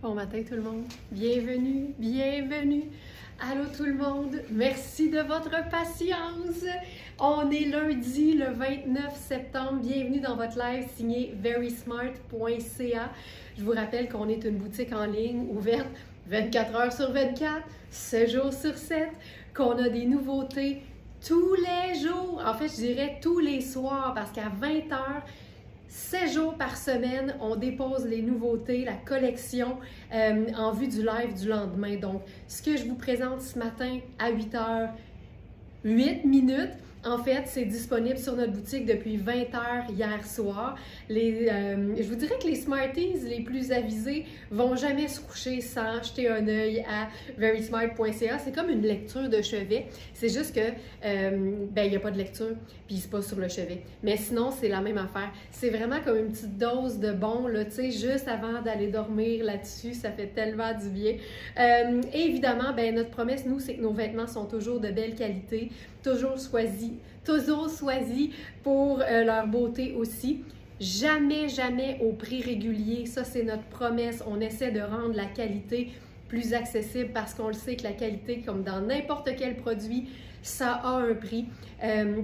Bon matin tout le monde, bienvenue, bienvenue. Allô tout le monde, merci de votre patience. On est lundi le 29 septembre, bienvenue dans votre live signé verysmart.ca. Je vous rappelle qu'on est une boutique en ligne ouverte 24 heures sur 24, 7 jours sur 7, qu'on a des nouveautés tous les jours, en fait je dirais tous les soirs parce qu'à 20 heures, 7 jours par semaine, on dépose les nouveautés, la collection en vue du live du lendemain. Donc, ce que je vous présente ce matin à 8h, 8 minutes, en fait, c'est disponible sur notre boutique depuis 20h hier soir. Je vous dirais que les Smarties les plus avisés vont jamais se coucher sans jeter un œil à verysmart.ca. C'est comme une lecture de chevet. C'est juste que, il n'y a pas de lecture, puis il se passe sur le chevet. Mais sinon, c'est la même affaire. C'est vraiment comme une petite dose de bon, là, tu sais, juste avant d'aller dormir là-dessus. Ça fait tellement du bien. Et évidemment, notre promesse, nous, c'est que nos vêtements sont toujours de belle qualité, toujours choisis pour leur beauté aussi. Jamais, jamais au prix régulier. Ça, c'est notre promesse. On essaie de rendre la qualité plus accessible parce qu'on le sait que la qualité, comme dans n'importe quel produit, ça a un prix.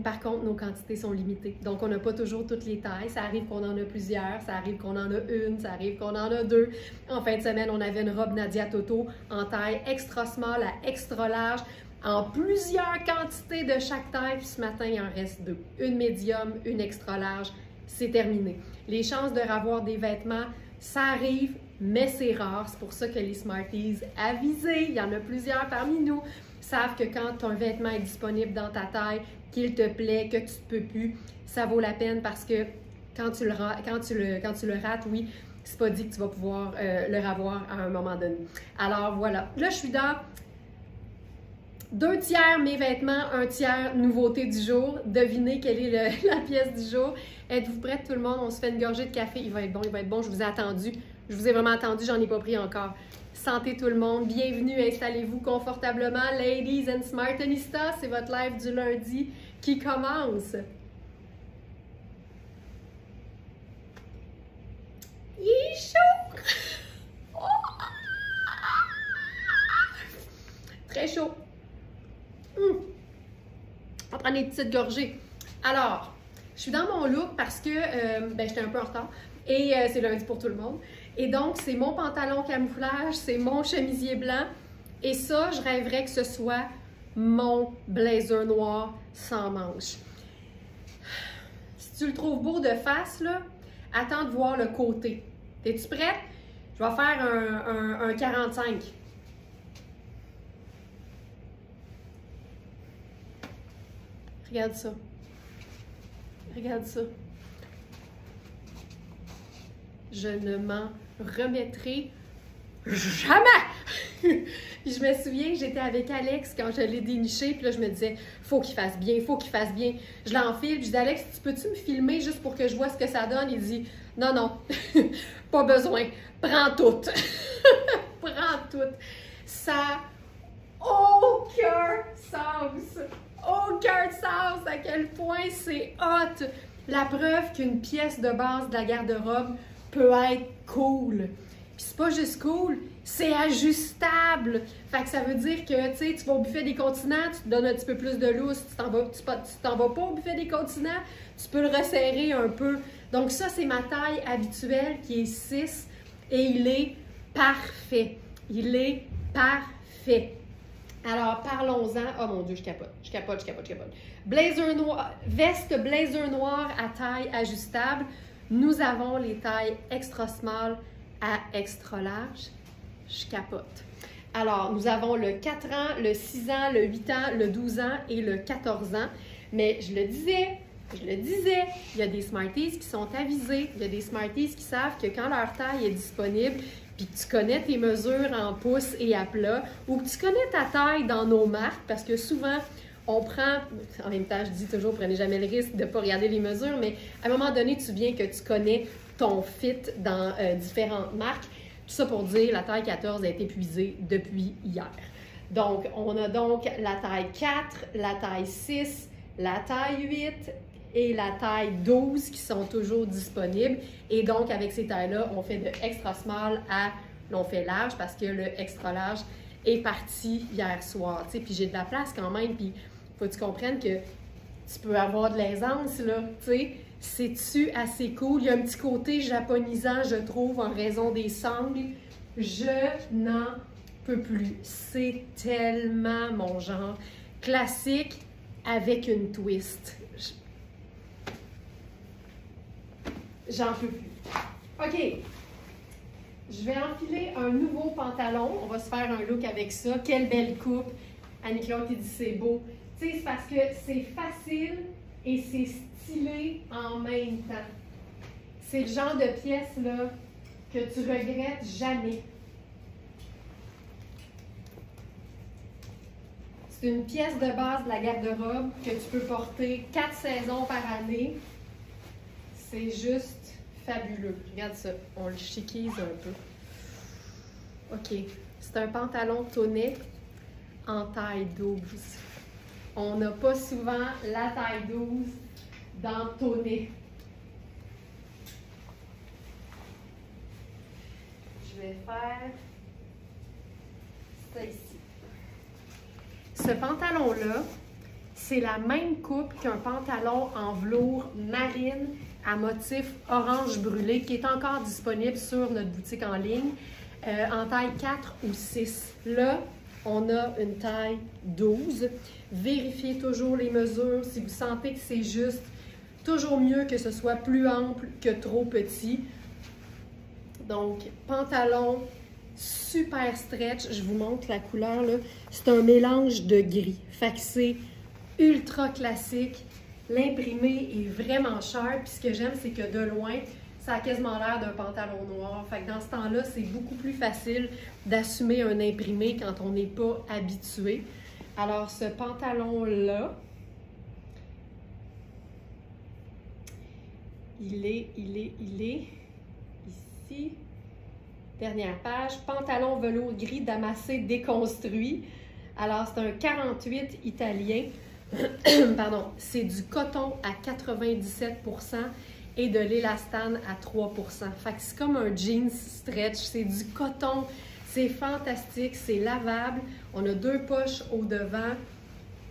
Par contre, nos quantités sont limitées. Donc, on n'a pas toujours toutes les tailles. Ça arrive qu'on en a plusieurs, ça arrive qu'on en a une, ça arrive qu'on en a deux. En fin de semaine, on avait une robe Nadia Toto en taille extra small à extra large, en plusieurs quantités de chaque taille. Puis ce matin, il en reste deux. Une médium, une extra large. C'est terminé. Les chances de revoir des vêtements, ça arrive, mais c'est rare. C'est pour ça que les Smarties avisés, il y en a plusieurs parmi nous, savent que quand un vêtement est disponible dans ta taille, qu'il te plaît, que tu ne peux plus, ça vaut la peine parce que quand tu le rates, oui, c'est pas dit que tu vas pouvoir le revoir à un moment donné. Alors voilà, là je suis dans 2 tiers mes vêtements, 1 tiers nouveauté du jour. Devinez quelle est la pièce du jour. Êtes-vous prêts tout le monde? On se fait une gorgée de café. Il va être bon, il va être bon. Je vous ai attendu. Je vous ai vraiment attendu, j'en ai pas pris encore. Santé tout le monde. Bienvenue, installez-vous confortablement. Ladies and Smartanistas, c'est votre live du lundi qui commence. Il est chaud! Très chaud. On prend des petites gorgées. Alors, je suis dans mon look parce que j'étais un peu en retard et c'est lundi pour tout le monde. Et donc, c'est mon pantalon camouflage, c'est mon chemisier blanc et ça, je rêverais que ce soit mon blazer noir sans manches. Si tu le trouves beau de face, là, attends de voir le côté. Es-tu prête? Je vais faire un 45. Regarde ça. Regarde ça. Je ne m'en remettrai jamais! Puis je me souviens que j'étais avec Alex quand je l'ai déniché, puis là je me disais, faut qu'il fasse bien, faut qu'il fasse bien. Je l'enfile, puis je dis, Alex, tu peux-tu me filmer juste pour que je vois ce que ça donne? Il dit, non, non, pas besoin, prends tout. Prends tout. Ça n'a aucun sens. Aucun sens à quel point c'est hot. La preuve qu'une pièce de base de la garde-robe peut être cool. Puis c'est pas juste cool, c'est ajustable. Fait que ça veut dire que tu vas au buffet des continents, tu te donnes un petit peu plus de lousse, tu t'en vas pas au buffet des continents, tu peux le resserrer un peu. Donc ça, c'est ma taille habituelle qui est 6 et il est parfait. Il est parfait. Alors, parlons-en. Oh mon Dieu, je capote. Blazer noir, veste blazer noir à taille ajustable. Nous avons les tailles extra small à extra large. Je capote. Alors, nous avons le 4 ans, le 6 ans, le 8 ans, le 12 ans et le 14 ans. Mais je le disais, il y a des Smarties qui sont avisés. Il y a des Smarties qui savent que quand leur taille est disponible, puis que tu connais tes mesures en pouces et à plat, ou que tu connais ta taille dans nos marques, parce que souvent, on prend, en même temps, je dis toujours, prenez jamais le risque de ne pas regarder les mesures, mais à un moment donné, tu viens que tu connais ton fit dans différentes marques. Tout ça pour dire, la taille 14 a été épuisée depuis hier. Donc, on a donc la taille 4, la taille 6, la taille 8 et la taille 12 qui sont toujours disponibles. Et donc, avec ces tailles-là, on fait de extra small à Là, on fait large parce que le extra large est parti hier soir, tu sais. Puis j'ai de la place quand même, puis faut que tu comprennes que tu peux avoir de l'aisance, là, tu sais. C'est-tu assez cool? Il y a un petit côté japonisant, je trouve, en raison des sangles. Je n'en peux plus. C'est tellement mon genre. Classique avec une twist. J'en peux plus. OK. Je vais enfiler un nouveau pantalon. On va se faire un look avec ça. Quelle belle coupe. Annie-Claude qui dit c'est beau. Tu sais, c'est parce que c'est facile et c'est stylé en même temps. C'est le genre de pièce là que tu regrettes jamais. C'est une pièce de base de la garde-robe que tu peux porter 4 saisons par année. C'est juste fabuleux. Regarde ça, on le chiquise un peu. OK, c'est un pantalon tonnet en taille 12. On n'a pas souvent la taille 12 dans tonnet. Je vais faire ça ici. Ce pantalon-là, c'est la même coupe qu'un pantalon en velours marine à motif orange brûlé qui est encore disponible sur notre boutique en ligne en taille 4 ou 6. Là, on a une taille 12. Vérifiez toujours les mesures. Si vous sentez que c'est juste, toujours mieux que ce soit plus ample que trop petit. Donc, pantalon super stretch. Je vous montre la couleur, là. C'est un mélange de gris. Fait que c'est ultra classique. L'imprimé est vraiment cher. Puis ce que j'aime, c'est que de loin, ça a quasiment l'air d'un pantalon noir. Fait que dans ce temps-là, c'est beaucoup plus facile d'assumer un imprimé quand on n'est pas habitué. Alors, ce pantalon-là, il est ici. Dernière page. Pantalon velours gris damassé déconstruit. Alors, c'est un 48 italien. Pardon, c'est du coton à 97% et de l'élastane à 3%. Fait que c'est comme un jeans stretch, c'est du coton, c'est fantastique, c'est lavable. On a 2 poches au devant.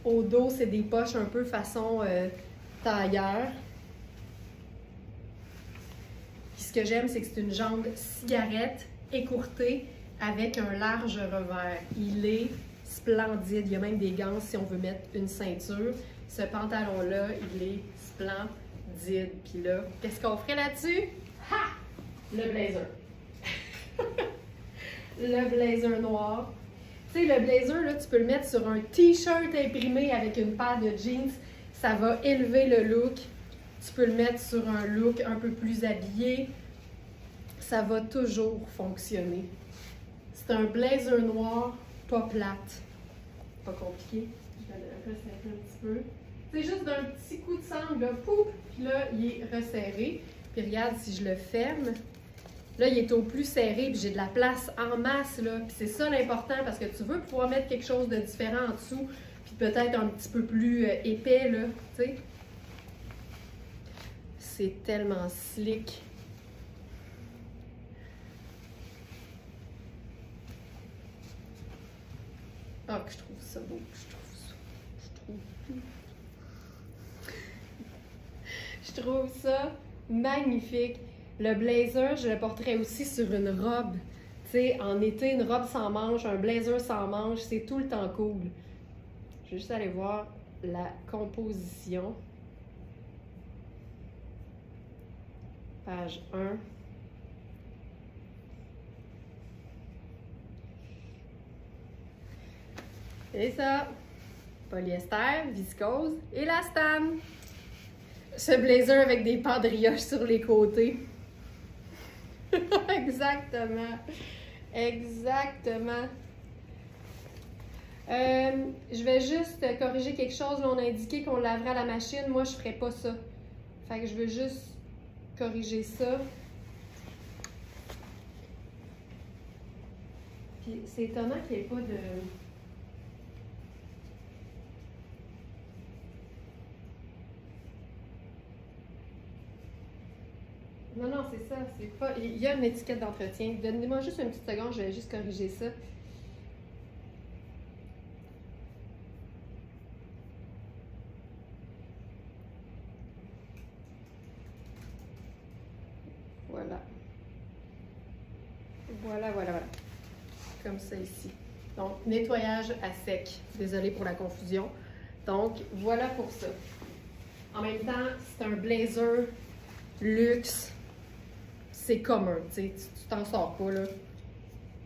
Au dos, c'est des poches un peu façon tailleur. Puis ce que j'aime, c'est que c'est une jambe cigarette écourtée avec un large revers. Il est splendide. Il y a même des gants si on veut mettre une ceinture. Ce pantalon-là, il est splendide. Puis là, qu'est-ce qu'on ferait là-dessus? Ha! Le blazer. Le blazer noir. Tu sais, le blazer, là, tu peux le mettre sur un t-shirt imprimé avec une paire de jeans. Ça va élever le look. Tu peux le mettre sur un look un peu plus habillé. Ça va toujours fonctionner. C'est un blazer noir, pas plate. Pas compliqué. Je vais le resserrer un petit peu. C'est juste d'un petit coup de sangle, là, pouf, puis là, il est resserré. Puis regarde, si je le ferme, là, il est au plus serré, puis j'ai de la place en masse, là. Puis c'est ça l'important, parce que tu veux pouvoir mettre quelque chose de différent en dessous, puis peut-être un petit peu plus épais, là, tu sais. C'est tellement slick. Ah, que je trouve ça beau, je trouve ça magnifique. Le blazer, je le porterais aussi sur une robe. Tu sais, en été, une robe sans manches, un blazer sans manches, c'est tout le temps cool. Je vais juste aller voir la composition. Page 1. Et ça, polyester, viscose, élastane. Ce blazer avec des pendrioches sur les côtés. Exactement. Exactement. Je vais juste corriger quelque chose. Là, on a indiqué qu'on laverait à la machine. Moi, je ne ferais pas ça. Fait que je veux juste corriger ça. Puis c'est étonnant qu'il n'y ait pas de... Non, non, c'est ça. ça, c'est pas... Il y a une étiquette d'entretien. Donnez-moi juste une petite seconde, je vais juste corriger ça. Voilà. Voilà. Comme ça ici. Donc, nettoyage à sec. Désolée pour la confusion. Donc, voilà pour ça. En même temps, c'est un blazer luxe. C'est commun, tu sais, tu t'en sors pas, là.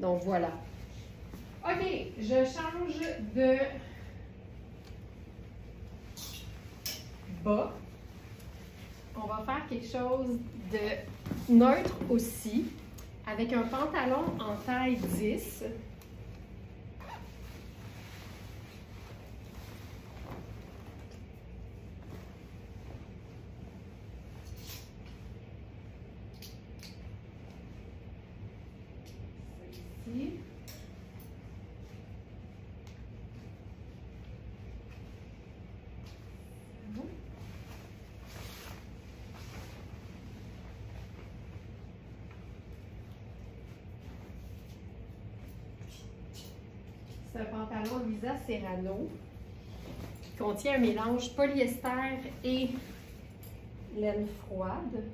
Donc, voilà. OK, je change de bas. On va faire quelque chose de neutre aussi, avec un pantalon en taille 10. Ici. C'est un pantalon Luisa Serrano qui contient un mélange polyester et laine froide,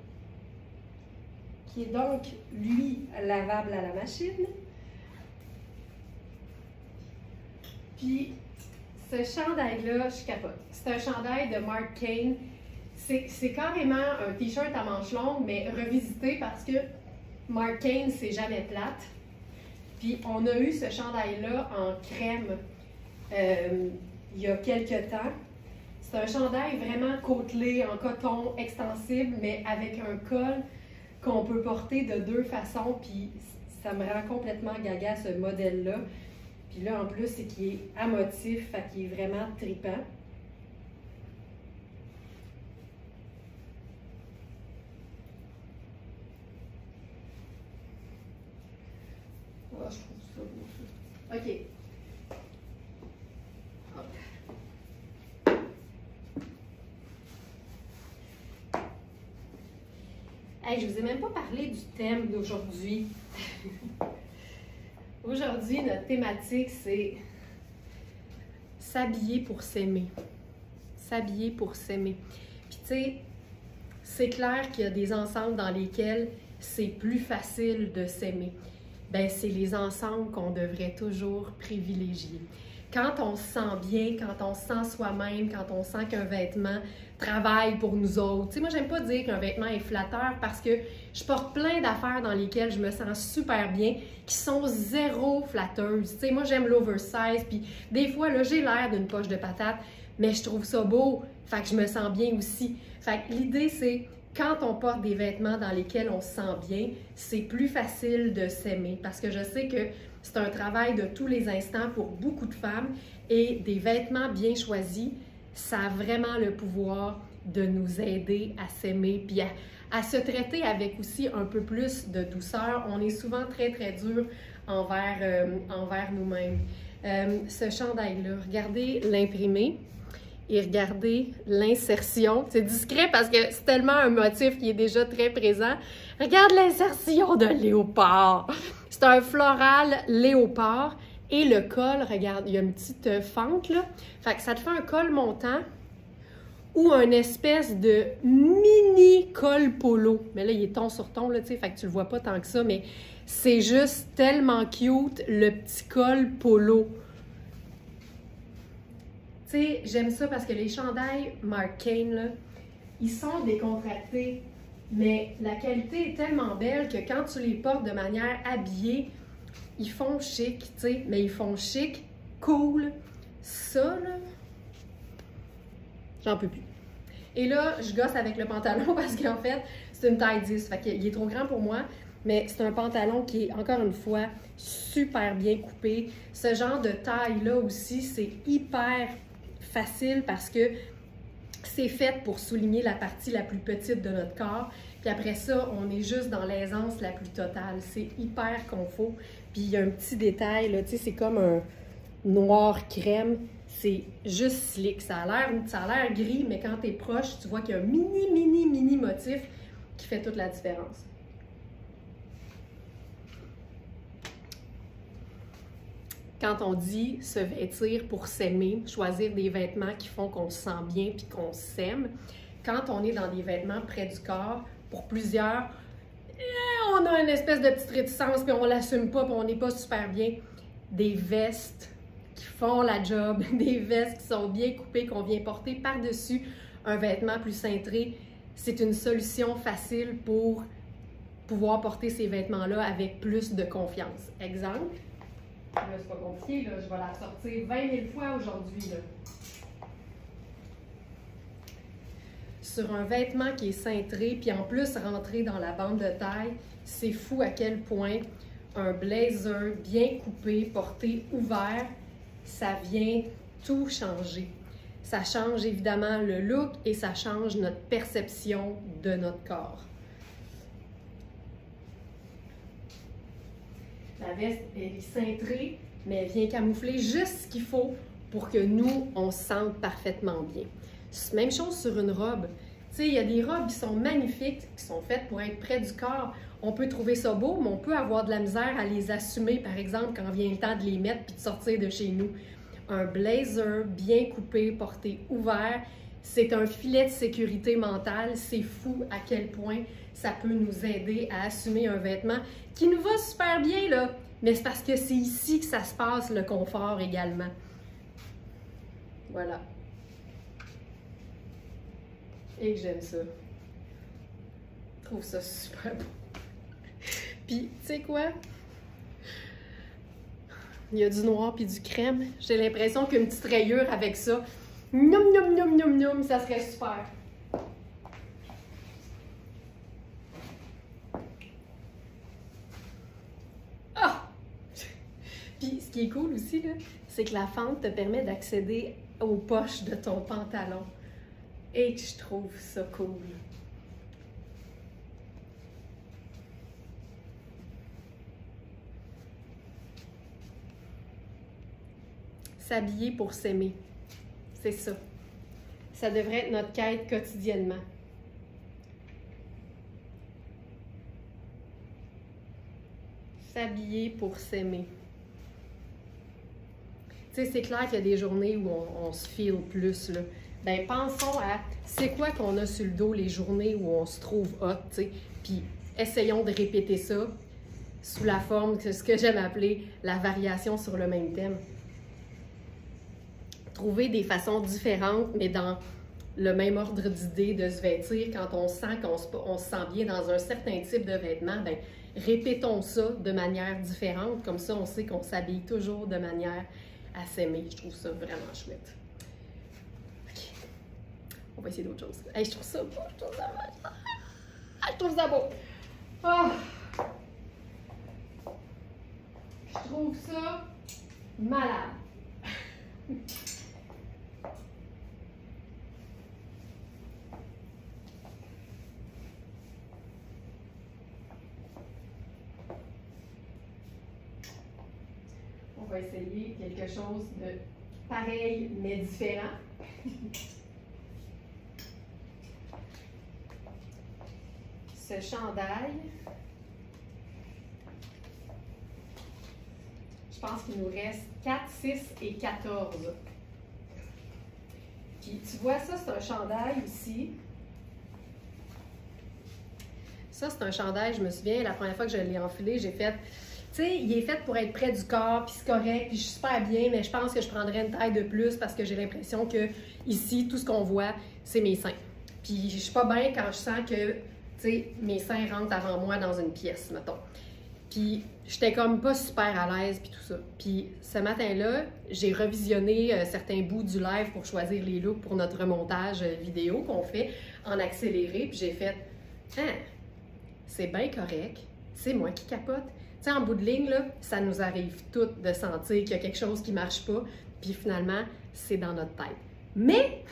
qui est donc, lui, lavable à la machine. Puis, ce chandail-là, je capote. C'est un chandail de Mark Kane. C'est carrément un t-shirt à manches longues, mais revisité parce que Mark Kane, c'est jamais plate. Puis, on a eu ce chandail-là en crème il y a quelques temps. C'est un chandail vraiment côtelé, en coton, extensible, mais avec un col qu'on peut porter de deux façons. Puis, ça me rend complètement gaga, ce modèle-là. Puis là, en plus, c'est qu'il est à motif, fait qu'il est vraiment trippant. Oh, je trouve ça beau, ça. OK. Hop. Hey, je vous ai même pas parlé du thème d'aujourd'hui. Aujourd'hui, notre thématique, c'est s'habiller pour s'aimer. S'habiller pour s'aimer. Puis tu sais, c'est clair qu'il y a des ensembles dans lesquels c'est plus facile de s'aimer. Bien, c'est les ensembles qu'on devrait toujours privilégier. Quand on se sent bien, quand on se sent soi-même, quand on sent qu'un vêtement travaille pour nous autres. Tu sais, moi, j'aime pas dire qu'un vêtement est flatteur parce que je porte plein d'affaires dans lesquelles je me sens super bien, qui sont zéro flatteuses. Tu sais, moi, j'aime l'oversize, puis des fois, là, j'ai l'air d'une poche de patate, mais je trouve ça beau, fait que je me sens bien aussi. Fait que l'idée, c'est quand on porte des vêtements dans lesquels on se sent bien, c'est plus facile de s'aimer parce que je sais que c'est un travail de tous les instants pour beaucoup de femmes et des vêtements bien choisis, ça a vraiment le pouvoir de nous aider à s'aimer puis à se traiter avec aussi un peu plus de douceur. On est souvent très, très dur envers nous-mêmes. Ce chandail-là, regardez l'imprimé. Et regardez l'insertion. C'est discret parce que c'est tellement un motif qui est déjà très présent. Regarde l'insertion de léopard. C'est un floral léopard. Et le col, regarde, il y a une petite fente là. Fait que ça te fait un col montant ou une espèce de mini col polo. Mais là, il est ton sur ton, là, tu sais, fait que tu le vois pas tant que ça, mais c'est juste tellement cute, le petit col polo. Tu sais, j'aime ça parce que les chandails Mark Kane, là, ils sont décontractés, mais la qualité est tellement belle que quand tu les portes de manière habillée, ils font chic, tu sais, mais ils font chic, cool. Ça, là, j'en peux plus. Et là, je gosse avec le pantalon parce qu'en fait, c'est une taille 10, fait qu'il est trop grand pour moi, mais c'est un pantalon qui est, encore une fois, super bien coupé. Ce genre de taille-là aussi, c'est hyper facile parce que c'est fait pour souligner la partie la plus petite de notre corps. Puis après ça, on est juste dans l'aisance la plus totale. C'est hyper confort. Puis il y a un petit détail, là, tu sais, c'est comme un noir crème. C'est juste slick. Ça a l'air gris, mais quand tu es proche, tu vois qu'il y a un mini motif qui fait toute la différence. quand on dit se vêtir pour s'aimer, choisir des vêtements qui font qu'on se sent bien puis qu'on s'aime, quand on est dans des vêtements près du corps, pour plusieurs, on a une espèce de petite réticence puis on l'assume pas puis on n'est pas super bien. Des vestes qui font la job, des vestes qui sont bien coupées, qu'on vient porter par-dessus un vêtement plus cintré, c'est une solution facile pour pouvoir porter ces vêtements-là avec plus de confiance. Exemple, là, c'est pas compliqué, là, je vais la sortir 20 000 fois aujourd'hui. Sur un vêtement qui est cintré, puis en plus rentré dans la bande de taille, c'est fou à quel point un blazer bien coupé, porté ouvert, ça vient tout changer. Ça change évidemment le look et ça change notre perception de notre corps. La veste, elle est cintrée, mais elle vient camoufler juste ce qu'il faut pour que nous, on se sente parfaitement bien. Même chose sur une robe. Tu sais, il y a des robes qui sont magnifiques, qui sont faites pour être près du corps. On peut trouver ça beau, mais on peut avoir de la misère à les assumer, par exemple, quand vient le temps de les mettre puis de sortir de chez nous. Un blazer bien coupé, porté ouvert, c'est un filet de sécurité mentale. C'est fou à quel point ça peut nous aider à assumer un vêtement qui nous va super bien, là. Mais c'est parce que c'est ici que ça se passe, le confort également. Voilà. Et que j'aime ça. Je trouve ça super beau. Puis, tu sais quoi? Il y a du noir puis du crème. J'ai l'impression qu'une petite rayure avec ça, noum, noum, noum, noum, noum, ça serait super. Ah! Puis, ce qui est cool aussi, là, c'est que la fente te permet d'accéder aux poches de ton pantalon. Et que je trouve ça cool. S'habiller pour s'aimer. C'est ça. Ça devrait être notre quête quotidiennement. S'habiller pour s'aimer. Tu sais, c'est clair qu'il y a des journées où on se feel plus, là. Ben, pensons à c'est quoi qu'on a sur le dos les journées où on se trouve hot, tu sais. Puis essayons de répéter ça sous la forme de ce que j'aime appeler la variation sur le même thème. Trouver des façons différentes, mais dans le même ordre d'idée de se vêtir quand on sent qu'on se sent bien dans un certain type de vêtements, ben, répétons ça de manière différente. Comme ça, on sait qu'on s'habille toujours de manière à s'aimer. Je trouve ça vraiment chouette. OK. On va essayer d'autres choses. Hey, je trouve ça beau. Je trouve ça beau. Je trouve ça beau. Oh. Je trouve ça malade. On va essayer quelque chose de pareil mais différent. Ce chandail, je pense qu'il nous reste 4, 6 et 14. Puis tu vois, ça c'est un chandail ici. Ça c'est un chandail, je me souviens, la première fois que je l'ai enfilé, j'ai fait... Tu sais, il est fait pour être près du corps, puis c'est correct, puis je suis super bien, mais je pense que je prendrais une taille de plus parce que j'ai l'impression que ici, tout ce qu'on voit, c'est mes seins. Puis je suis pas bien quand je sens que, tu sais, mes seins rentrent avant moi dans une pièce, mettons. Puis j'étais comme pas super à l'aise, puis tout ça. Puis ce matin-là, j'ai revisionné certains bouts du live pour choisir les looks pour notre remontage vidéo qu'on fait en accéléré, puis j'ai fait « Ah, c'est bien correct, c'est moi qui capote. » Tu sais, en bout de ligne, là, ça nous arrive toutes de sentir qu'il y a quelque chose qui ne marche pas, puis finalement, c'est dans notre tête. Mais,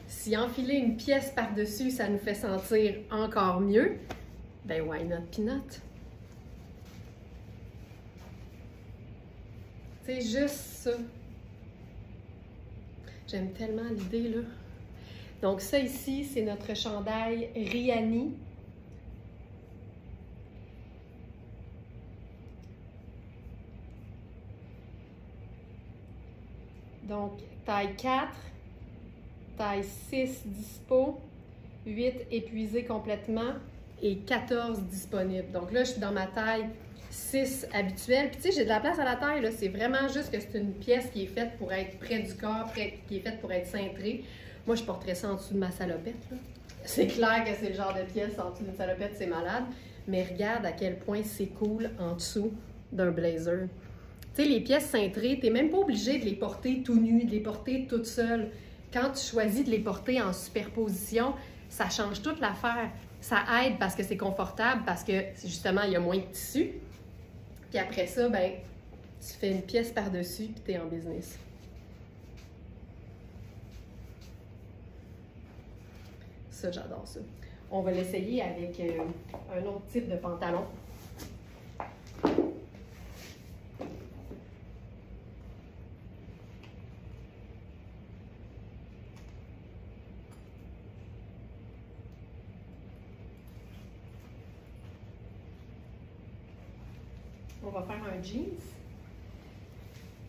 si enfiler une pièce par-dessus, ça nous fait sentir encore mieux, ben why not peanut? C'est juste ça. J'aime tellement l'idée, là. Donc ça ici, c'est notre chandail Rihanni. Donc taille 4, taille 6 dispo, 8 épuisé complètement et 14 disponible. Donc là, je suis dans ma taille 6 habituelle. Puis tu sais, j'ai de la place à la taille, là. C'est vraiment juste que c'est une pièce qui est faite pour être près du corps, qui est faite pour être cintrée. Moi, je porterais ça en dessous de ma salopette, là. C'est clair que c'est le genre de pièce en dessous d'une salopette, c'est malade. Mais regarde à quel point c'est cool en dessous d'un blazer. Tu sais, les pièces cintrées, tu n'es même pas obligé de les porter tout nu, de les porter toute seule. Quand tu choisis de les porter en superposition, ça change toute l'affaire. Ça aide parce que c'est confortable, parce que justement, il y a moins de tissu. Puis après ça, ben, tu fais une pièce par-dessus, puis tu es en business. Ça, j'adore ça. On va l'essayer avec un autre type de pantalon. On va faire un jeans.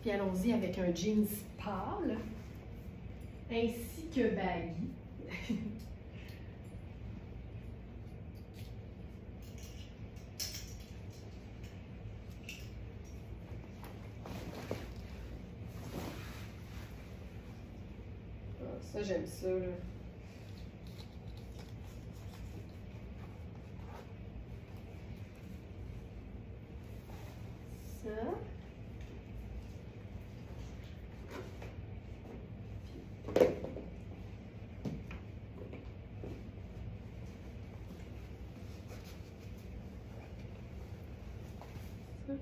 Puis allons-y avec un jeans pâle, ainsi que baggy. Ça, j'aime ça, là. Ça.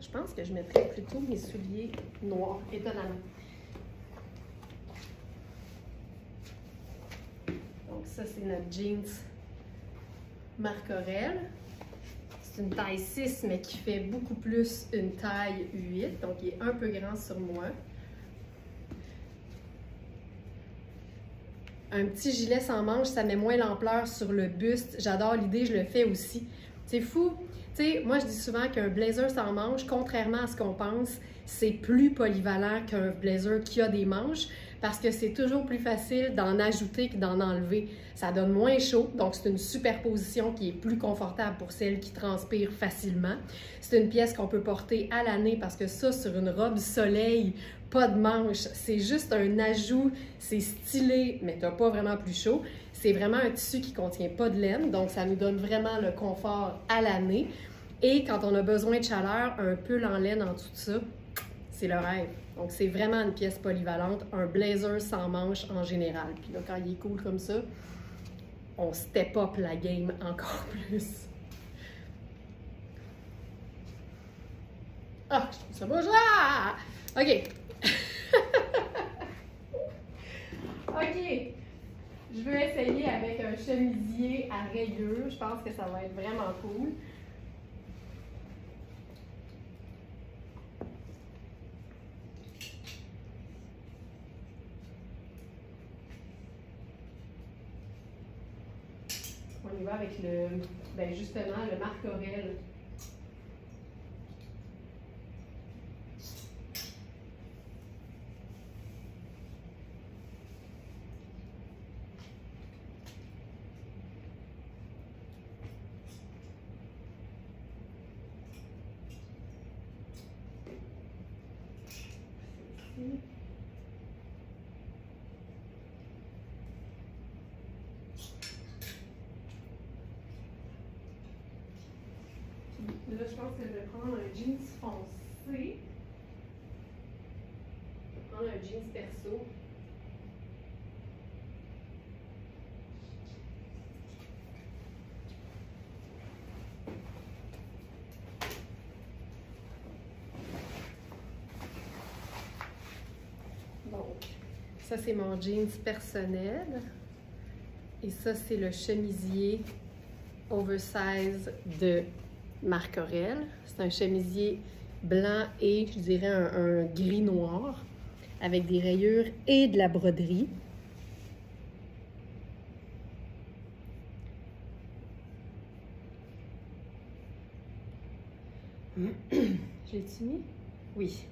Je pense que je mettrais plutôt mes souliers noirs, étonnamment. Donc ça, c'est notre jeans Marc Aurèle. C'est une taille 6, mais qui fait beaucoup plus une taille 8, donc il est un peu grand sur moi. Un petit gilet sans manches, ça met moins l'ampleur sur le buste. J'adore l'idée, je le fais aussi. C'est fou. Tu sais, moi, je dis souvent qu'un blazer sans manches, contrairement à ce qu'on pense, c'est plus polyvalent qu'un blazer qui a des manches parce que c'est toujours plus facile d'en ajouter que d'en enlever. Ça donne moins chaud, donc c'est une superposition qui est plus confortable pour celles qui transpirent facilement. C'est une pièce qu'on peut porter à l'année parce que ça, sur une robe soleil, pas de manches, c'est juste un ajout, c'est stylé, mais t'as pas vraiment plus chaud. C'est vraiment un tissu qui contient pas de laine, donc ça nous donne vraiment le confort à l'année. Et quand on a besoin de chaleur, un pull en laine en dessous de ça, c'est le rêve. Donc c'est vraiment une pièce polyvalente, un blazer sans manches en général. Puis là, quand il est cool comme ça, on step up la game encore plus. Ah, je trouve ça beau, ah! OK. OK. Je veux essayer avec un chemisier à rayures. Je pense que ça va être vraiment cool. On y va avec justement, le Marc Aurèle. Là, je pense que je vais prendre un jeans foncé. Je vais prendre un jeans perso. Donc, ça, c'est mon jeans personnel. Et ça, c'est le chemisier oversize de Marc Aurèle. C'est un chemisier blanc et, je dirais, un gris noir avec des rayures et de la broderie. Je l'ai-tu mis? Oui.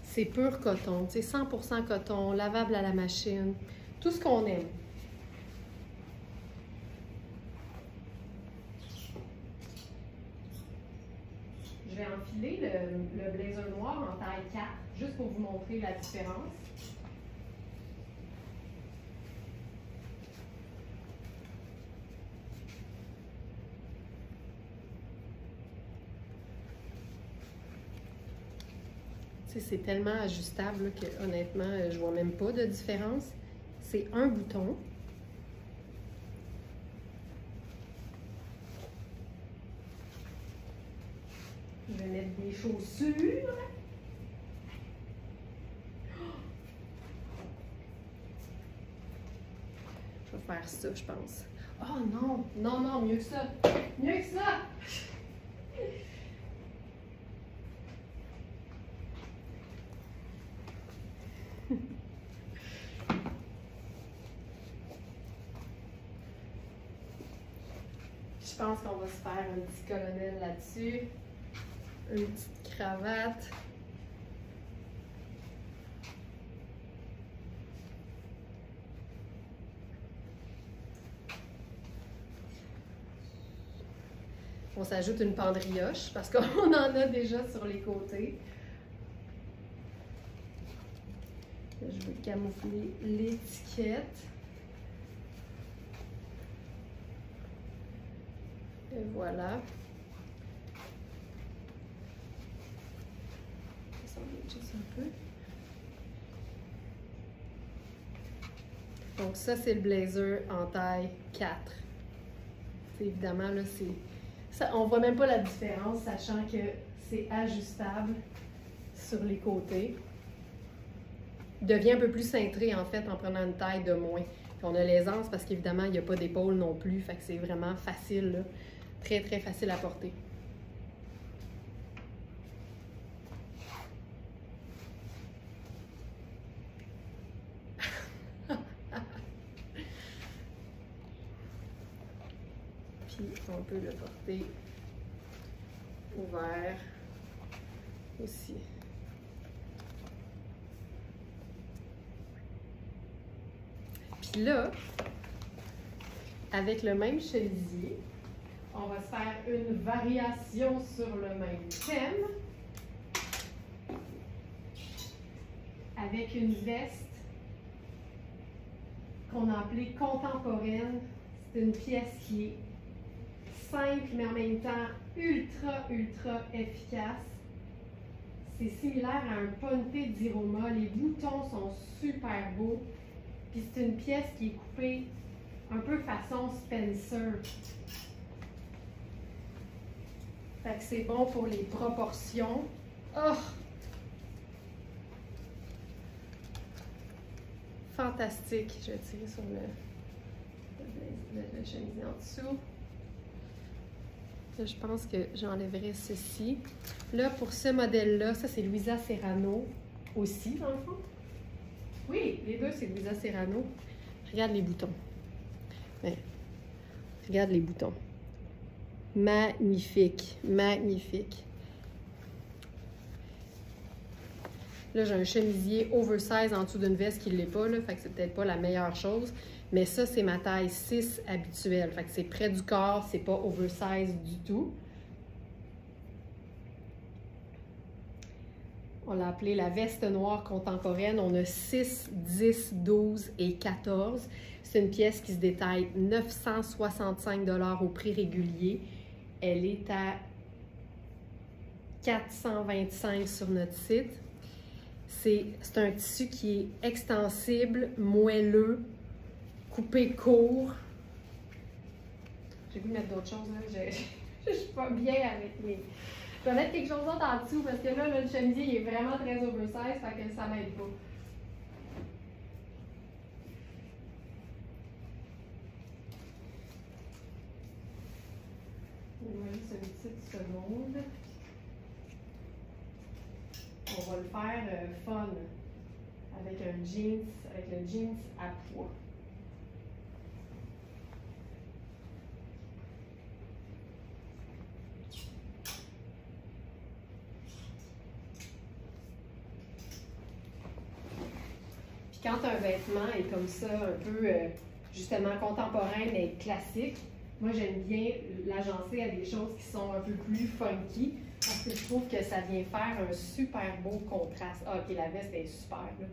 C'est pur coton, c'est 100% coton, lavable à la machine, tout ce qu'on aime. Je vais enfiler le blazer noir en taille 4, juste pour vous montrer la différence. C'est tellement ajustable que honnêtement, je vois même pas de différence. C'est un bouton. Je vais mettre des chaussures. Je vais faire ça, je pense. Oh non, non, non, mieux que ça. Mieux que ça. Je pense qu'on va se faire un petit colonel là-dessus. Une petite cravate. On s'ajoute une pendrioche parce qu'on en a déjà sur les côtés. Je vais camoufler l'étiquette. Et voilà. Ça juste un peu. Donc ça, c'est le blazer en taille 4. Évidemment, là, c'est... On voit même pas la différence, sachant que c'est ajustable sur les côtés. Il devient un peu plus cintré, en fait, en prenant une taille de moins. Puis on a l'aisance parce qu'évidemment, il n'y a pas d'épaule non plus. Fait que c'est vraiment facile, là. Très, très facile à porter. Puis on peut le porter ouvert aussi. Puis là, avec le même chemisier, on va se faire une variation sur le même thème avec une veste qu'on a appelée contemporaine. C'est une pièce qui est simple, mais en même temps ultra, ultra efficace. C'est similaire à un ponte di Roma. Les boutons sont super beaux. Puis c'est une pièce qui est coupée un peu façon Spencer. Fait que c'est bon pour les proportions. Oh! Fantastique. Je vais tirer sur le chemisier en dessous. Là, je pense que j'enlèverai ceci. Là, pour ce modèle-là, ça c'est Louisa Serrano aussi, dans le fond. Oui, les deux, c'est Louisa Serrano. Regarde les boutons. Ouais. Regarde les boutons. Magnifique, magnifique. Là, j'ai un chemisier oversize en dessous d'une veste qui ne l'est pas, là, fait que c'est peut-être pas la meilleure chose. Mais ça, c'est ma taille 6 habituelle. Fait que c'est près du corps, c'est pas oversize du tout. On l'a appelé la veste noire contemporaine. On a 6, 10, 12 et 14. C'est une pièce qui se détaille 965 $ au prix régulier. Elle est à 425 sur notre site. C'est un tissu qui est extensible, moelleux, coupé court. J'ai voulu mettre d'autres choses, là. Je suis pas bien avec mes... Je vais mettre quelque chose d'autre en dessous parce que là, le chemisier il est vraiment très oversize, fait que ça m'aide pas. On va juste une petite seconde. On va le faire fun avec un jeans, avec le jeans à pois. quand un vêtement est comme ça, un peu justement contemporain mais classique, moi j'aime bien l'agencer à des choses qui sont un peu plus funky parce que je trouve que ça vient faire un super beau contraste. Ah, ok, la veste est super, là.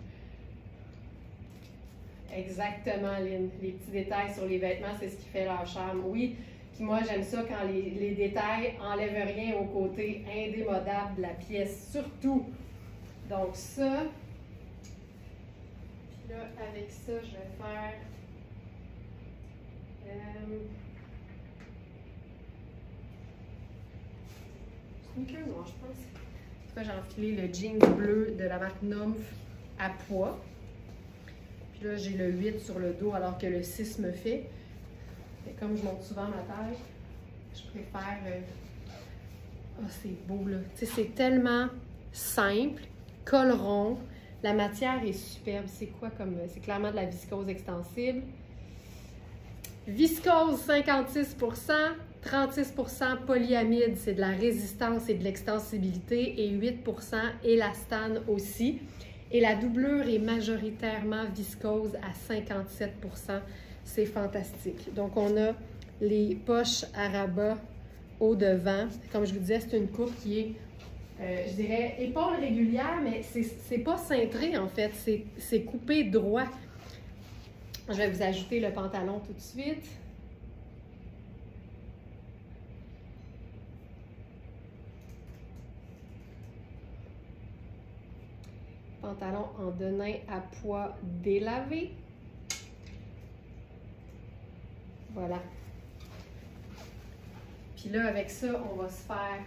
Exactement, Lynn. Les petits détails sur les vêtements, c'est ce qui fait leur charme. Oui, puis moi, j'aime ça quand les détails n'enlèvent rien au côté indémodable de la pièce, surtout. Donc ça, puis là, avec ça, je vais faire... sneaker noir, je pense. En tout cas, j'ai enfilé le jeans bleu de la marque Numph à poids. Puis là, j'ai le 8 sur le dos alors que le 6 me fait. Et comme je monte souvent ma taille, je préfère... Oh, c'est beau, là. Tu sais, c'est tellement simple, col rond. La matière est superbe. C'est quoi comme... C'est clairement de la viscose extensible. Viscose, 56%. 36% polyamide, c'est de la résistance et de l'extensibilité. Et 8% élastane aussi. Et la doublure est majoritairement viscose à 57%. C'est fantastique. Donc, on a les poches à rabat au devant. Comme je vous disais, c'est une coupe qui est, je dirais, épaule régulière, mais c'est pas cintré, en fait. C'est coupé droit. Je vais vous ajouter le pantalon tout de suite. Pantalon en denim à poids délavé. Voilà. Puis là, avec ça, on va se faire...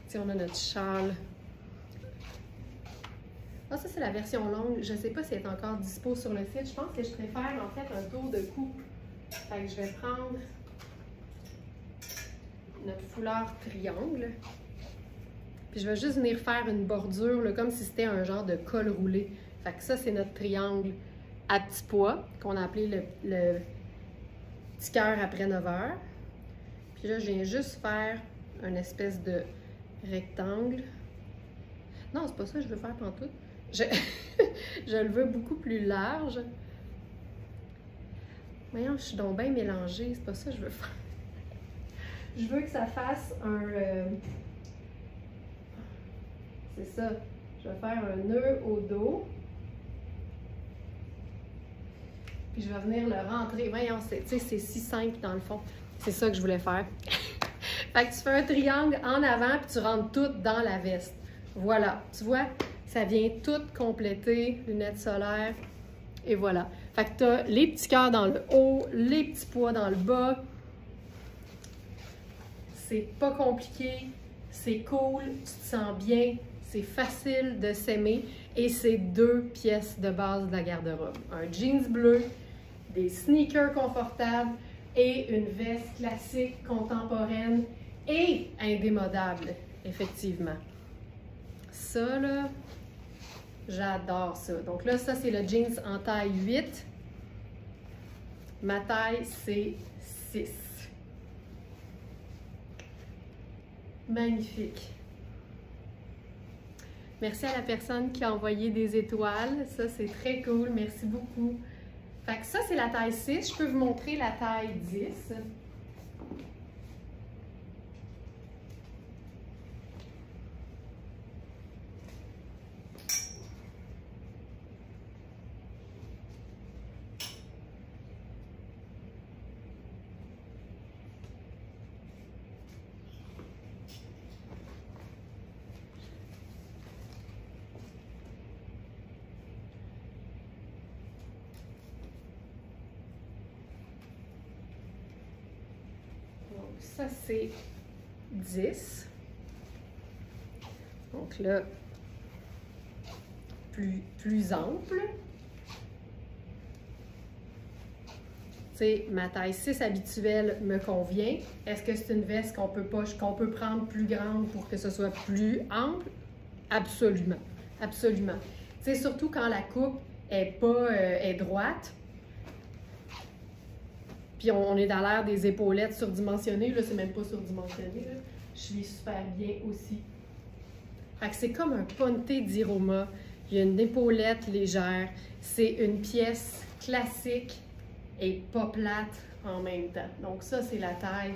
Tu sais, on a notre châle. Ah, ça, c'est la version longue. Je ne sais pas si elle est encore dispo sur le site. Je pense que je préfère, en fait, un tour de cou. Fait que je vais prendre notre foulard triangle. Puis je vais juste venir faire une bordure, là, comme si c'était un genre de col roulé. Fait que ça, c'est notre triangle à petit pois, qu'on a appelé le petit cœur après 9 heures. Puis là, je viens juste faire une espèce de rectangle. Non, c'est pas ça que je veux faire pantoute. Je le veux beaucoup plus large. Voyons, je suis donc bien mélangée. C'est pas ça que je veux faire. Je veux que ça fasse un... c'est ça. Je vais faire un nœud au dos. Puis je vais venir le rentrer. Voyons, tu sais, c'est si simple dans le fond. C'est ça que je voulais faire. Fait que tu fais un triangle en avant puis tu rentres tout dans la veste. Voilà. Tu vois, ça vient tout compléter. Lunettes solaires. Et voilà. Fait que tu as les petits cœurs dans le haut, les petits pois dans le bas. C'est pas compliqué. C'est cool. Tu te sens bien. C'est facile de s'aimer. Et c'est 2 pièces de base de la garde-robe. Un jeans bleu, des sneakers confortables et une veste classique, contemporaine et indémodable, effectivement. Ça, là, j'adore ça. Donc là, ça, c'est le jeans en taille 8. Ma taille, c'est 6. Magnifique. Merci à la personne qui a envoyé des étoiles. Ça, c'est très cool. Merci beaucoup. Fait que ça, c'est la taille 6. Je peux vous montrer la taille 10. Ça, c'est 10. Donc là, plus ample. Tu sais, ma taille 6 habituelle me convient. Est-ce que c'est une veste qu'on peut prendre plus grande pour que ce soit plus ample? Absolument. Absolument. Tu sais, surtout quand la coupe est droite. Puis on est dans l'air des épaulettes surdimensionnées. Là, c'est même pas surdimensionné. Là. Je suis super bien aussi. Fait que c'est comme un ponte di Roma. Il y a une épaulette légère. C'est une pièce classique et pas plate en même temps. Donc ça, c'est la taille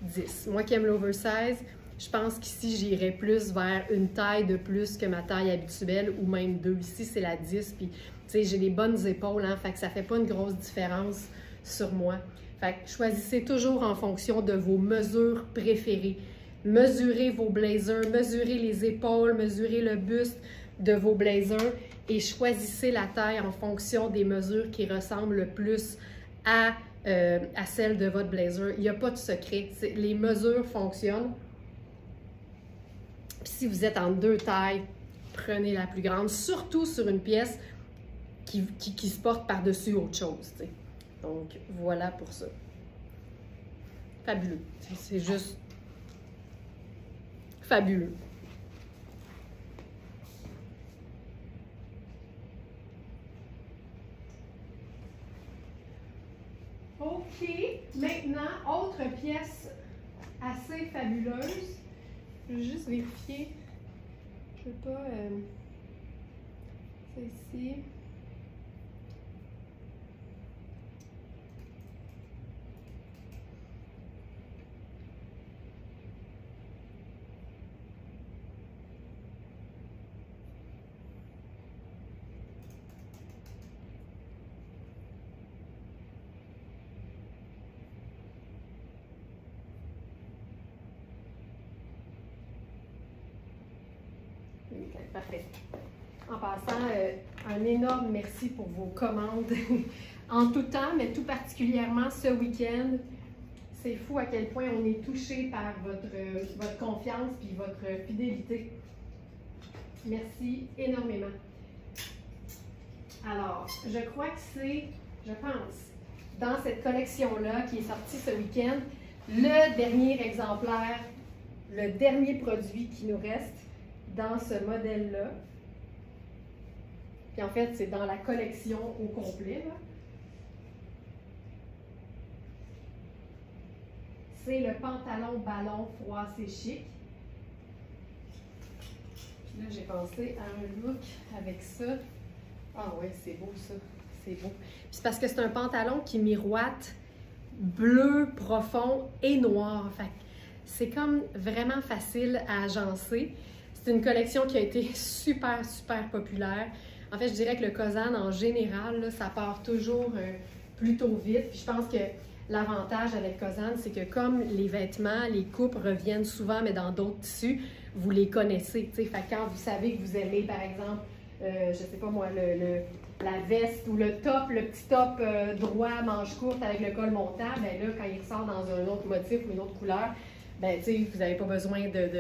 10. Moi qui aime l'oversize, je pense qu'ici, j'irais plus vers une taille de plus que ma taille habituelle ou même 2. Ici, c'est la 10. Puis, tu sais, j'ai des bonnes épaules, hein, fait que ça fait pas une grosse différence sur moi. Fait que choisissez toujours en fonction de vos mesures préférées. Mesurez vos blazers, mesurez les épaules, mesurez le buste de vos blazers et choisissez la taille en fonction des mesures qui ressemblent le plus à celle de votre blazer. Il n'y a pas de secret. Les mesures fonctionnent. Puis si vous êtes en 2 tailles, prenez la plus grande, surtout sur une pièce qui se porte par-dessus autre chose. T'sais. Donc, voilà pour ça. Fabuleux. C'est juste fabuleux. OK. Maintenant, autre pièce assez fabuleuse. Je vais juste vérifier. Je ne veux pas... c'est ici. Parfait. En passant, un énorme merci pour vos commandes en tout temps, mais tout particulièrement ce week-end. C'est fou à quel point on est touché par votre confiance et votre fidélité. Merci énormément. Alors, je crois que c'est, je pense, dans cette collection-là qui est sortie ce week-end, le dernier exemplaire, le dernier produit qui nous reste dans ce modèle-là. Puis en fait, c'est dans la collection au complet. C'est le pantalon ballon froissé chic. Puis là, j'ai pensé à un look avec ça. Ah ouais, c'est beau ça. C'est beau. Puis c'est parce que c'est un pantalon qui miroite bleu profond et noir. Fait que c'est comme vraiment facile à agencer. C'est une collection qui a été super, super populaire. En fait, je dirais que le Kozan, en général, là, ça part toujours plutôt vite. Puis je pense que l'avantage avec Kozan, c'est que comme les vêtements, les coupes reviennent souvent, mais dans d'autres tissus, vous les connaissez. Fait que quand vous savez que vous aimez, par exemple, je sais pas moi, la veste ou le top, le petit top droit, manche courte avec le col montant, bien là, quand il ressort dans un autre motif ou une autre couleur, ben, tu sais, vous n'avez pas besoin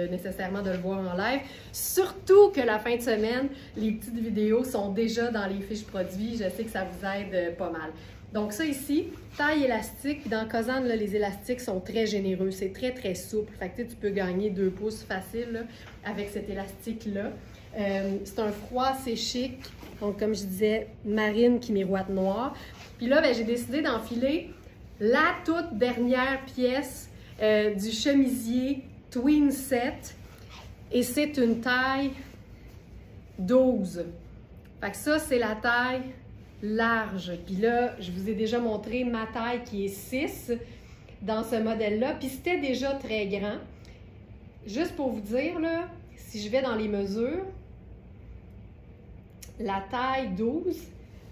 nécessairement de le voir en live. Surtout que la fin de semaine, les petites vidéos sont déjà dans les fiches produits. Je sais que ça vous aide pas mal. Donc ça ici, taille élastique. Puis dans Kozan, là, les élastiques sont très généreux. C'est très, très souple. Fait que tu peux gagner 2 pouces facile là, avec cet élastique-là. C'est un froid, c'est chic. Donc comme je disais, marine qui miroite noir. Puis là, ben, j'ai décidé d'enfiler la toute dernière pièce du chemisier Twin Set et c'est une taille 12. Fait que ça, c'est la taille large. Puis là, je vous ai déjà montré ma taille qui est 6 dans ce modèle-là. Puis c'était déjà très grand. Juste pour vous dire, là, si je vais dans les mesures, la taille 12,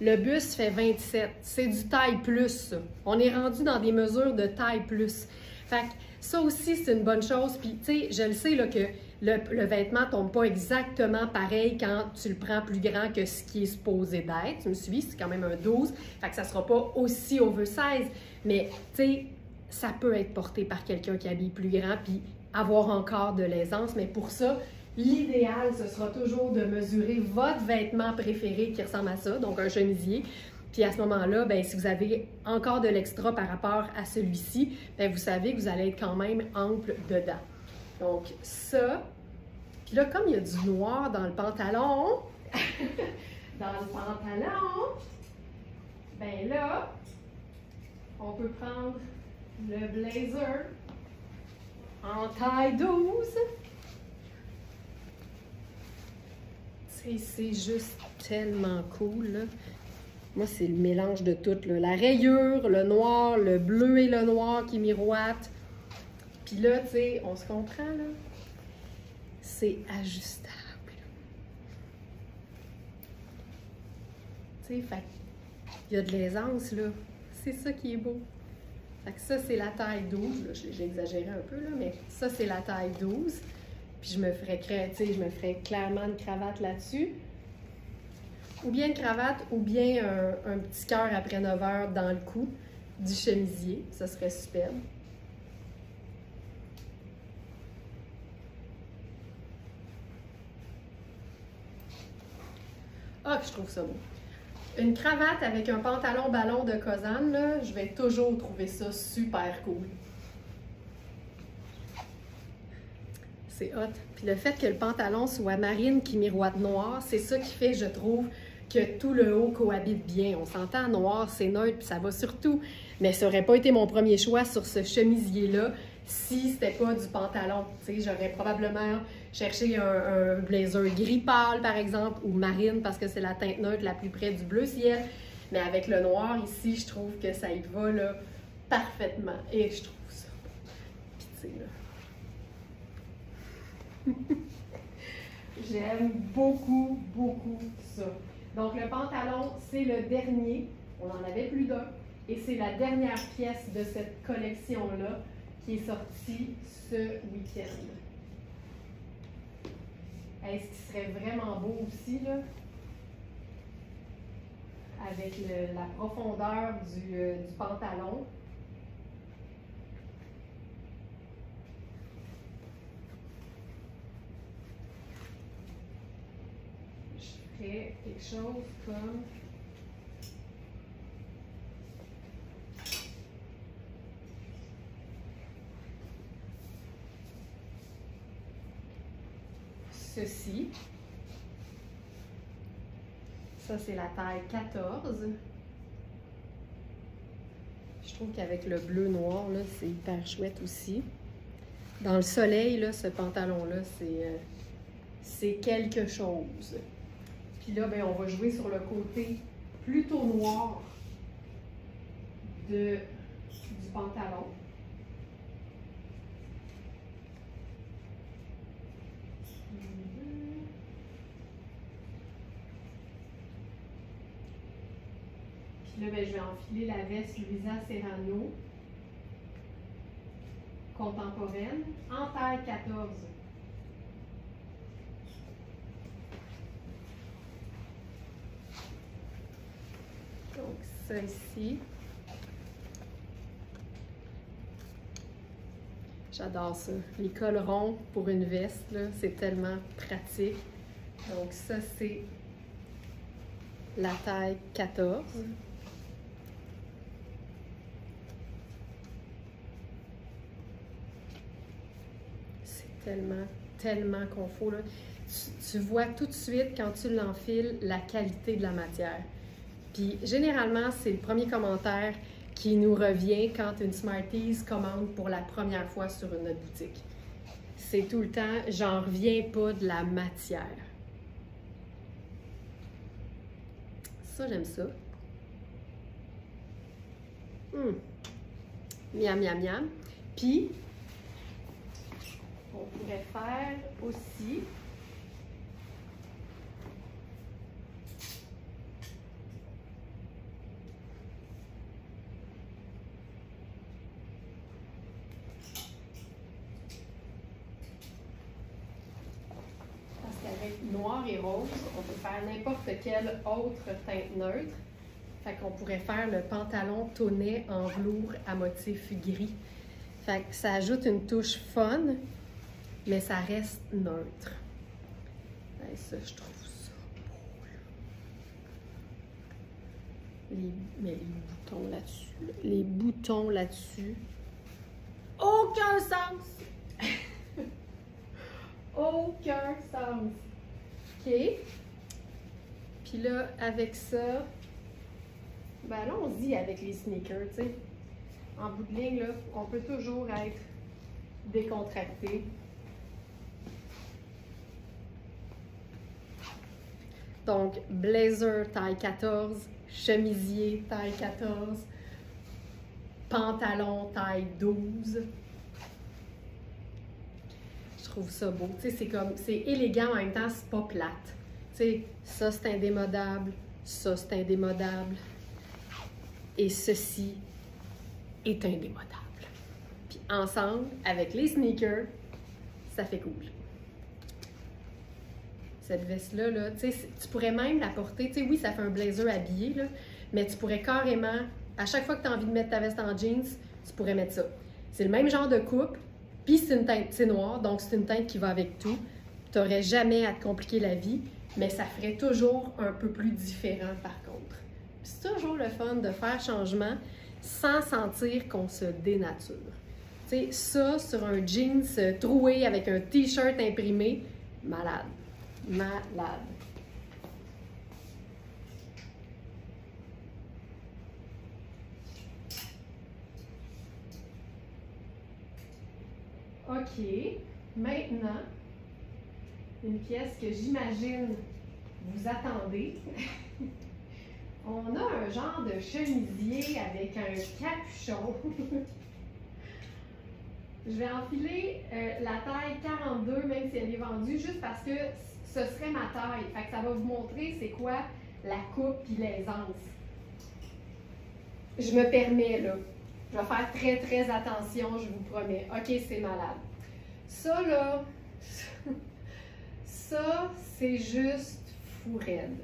le buste fait 27. C'est du taille plus, ça. On est rendu dans des mesures de taille plus. Fait que ça aussi, c'est une bonne chose. Puis, tu sais, je le sais là, que le vêtement ne tombe pas exactement pareil quand tu le prends plus grand que ce qui est supposé d'être. Tu me suis, c'est quand même un 12. Fait que ça ne sera pas aussi oversize. Mais, tu sais, ça peut être porté par quelqu'un qui habille plus grand puis avoir encore de l'aisance. Mais pour ça, l'idéal, ce sera toujours de mesurer votre vêtement préféré qui ressemble à ça, donc un chemisier. Puis à ce moment-là, bien, si vous avez encore de l'extra par rapport à celui-ci, bien, vous savez que vous allez être quand même ample dedans. Donc ça, puis là, comme il y a du noir dans le pantalon, bien là, on peut prendre le blazer en taille 12. Tu sais, c'est juste tellement cool, là. Moi, c'est le mélange de tout, là. La rayure, le noir, le bleu et le noir qui miroitent. Puis là, tu sais, on se comprend, là. C'est ajustable. Tu sais, fait il y a de l'aisance, là. C'est ça qui est beau. Fait que ça, c'est la taille 12. Là, j'ai exagéré un peu, là, mais ça, c'est la taille 12. Puis je me ferais, je me ferais clairement une cravate là-dessus. Ou bien une cravate, ou bien un petit cœur après 9 heures dans le cou du chemisier. Ça serait superbe. Ah, que je trouve ça beau. Une cravate avec un pantalon ballon de Cozanne, là, je vais toujours trouver ça super cool. C'est hot. Puis le fait que le pantalon soit marine qui miroite noir, c'est ça qui fait, je trouve, que tout le haut cohabite bien. On s'entend, noir, c'est neutre, puis ça va surtout. Mais ça n'aurait pas été mon premier choix sur ce chemisier-là si c'était pas du pantalon. Tu sais, j'aurais probablement cherché un blazer gris pâle, par exemple, ou marine, parce que c'est la teinte neutre la plus près du bleu ciel. Mais avec le noir, ici, je trouve que ça y va, là, parfaitement. Et je trouve ça beau. Puis, tu sais, là... J'aime beaucoup, beaucoup ça. Donc, le pantalon, c'est le dernier. On en avait plus d'un. Et c'est la dernière pièce de cette collection-là qui est sortie ce week-end. Est-ce qui serait vraiment beau aussi, là, avec la profondeur du pantalon. Je ferais quelque chose comme... ceci. Ça, c'est la taille 14. Je trouve qu'avec le bleu-noir, là, c'est hyper chouette aussi. Dans le soleil, là, ce pantalon-là, c'est quelque chose. Puis là, ben, on va jouer sur le côté plutôt noir du pantalon. Puis là, ben, je vais enfiler la veste Luisa Serrano contemporaine en taille 14. Donc, ça ici. J'adore ça. Les cols ronds pour une veste, c'est tellement pratique. Donc, ça, c'est la taille 14. C'est tellement confort, là. Tu vois tout de suite, quand tu l'enfiles, la qualité de la matière. Puis, généralement, c'est le premier commentaire qui nous revient quand une Smarties commande pour la première fois sur une autre boutique. C'est tout le temps, j'en reviens pas de la matière. Ça, j'aime ça. Miam, miam, miam. Puis, on pourrait faire aussi... noir et rose, on peut faire n'importe quelle autre teinte neutre. Fait qu'on pourrait faire le pantalon tonnet en velours à motif gris. Fait que ça ajoute une touche fun, mais ça reste neutre. Et ça, je trouve ça beau. Mais les boutons là-dessus, les boutons là-dessus, aucun sens! Aucun sens! OK. Puis là, avec ça, ben allons-y avec les sneakers, tu sais. En bout de ligne, là, on peut toujours être décontracté. Donc, blazer taille 14, chemisier taille 14, pantalon taille 12. Je trouve ça beau. Tu sais, c'est comme, c'est élégant en même temps, c'est pas plate. Tu sais, ça c'est indémodable, ça c'est indémodable. Et ceci est indémodable. Puis ensemble, avec les sneakers, ça fait cool. Cette veste-là, là, tu sais, tu pourrais même la porter, tu sais, oui, ça fait un blazer habillé, là, mais tu pourrais carrément, à chaque fois que tu as envie de mettre ta veste en jeans, tu pourrais mettre ça. C'est le même genre de coupe, puis c'est une teinte, c'est noir, donc c'est une teinte qui va avec tout. Tu n'aurais jamais à te compliquer la vie, mais ça ferait toujours un peu plus différent par contre. C'est toujours le fun de faire changement sans sentir qu'on se dénature. Tu sais, ça sur un jeans troué avec un t-shirt imprimé, malade. Malade. OK. Maintenant, une pièce que j'imagine vous attendez. On a un genre de chemisier avec un capuchon. Je vais enfiler la taille 42, même si elle est vendue, juste parce que ce serait ma taille. Fait que ça va vous montrer c'est quoi la coupe et l'aisance. Je me permets, là. Je vais faire très, très attention, je vous promets. OK, c'est malade. Ça, là, ça, c'est juste fou raide.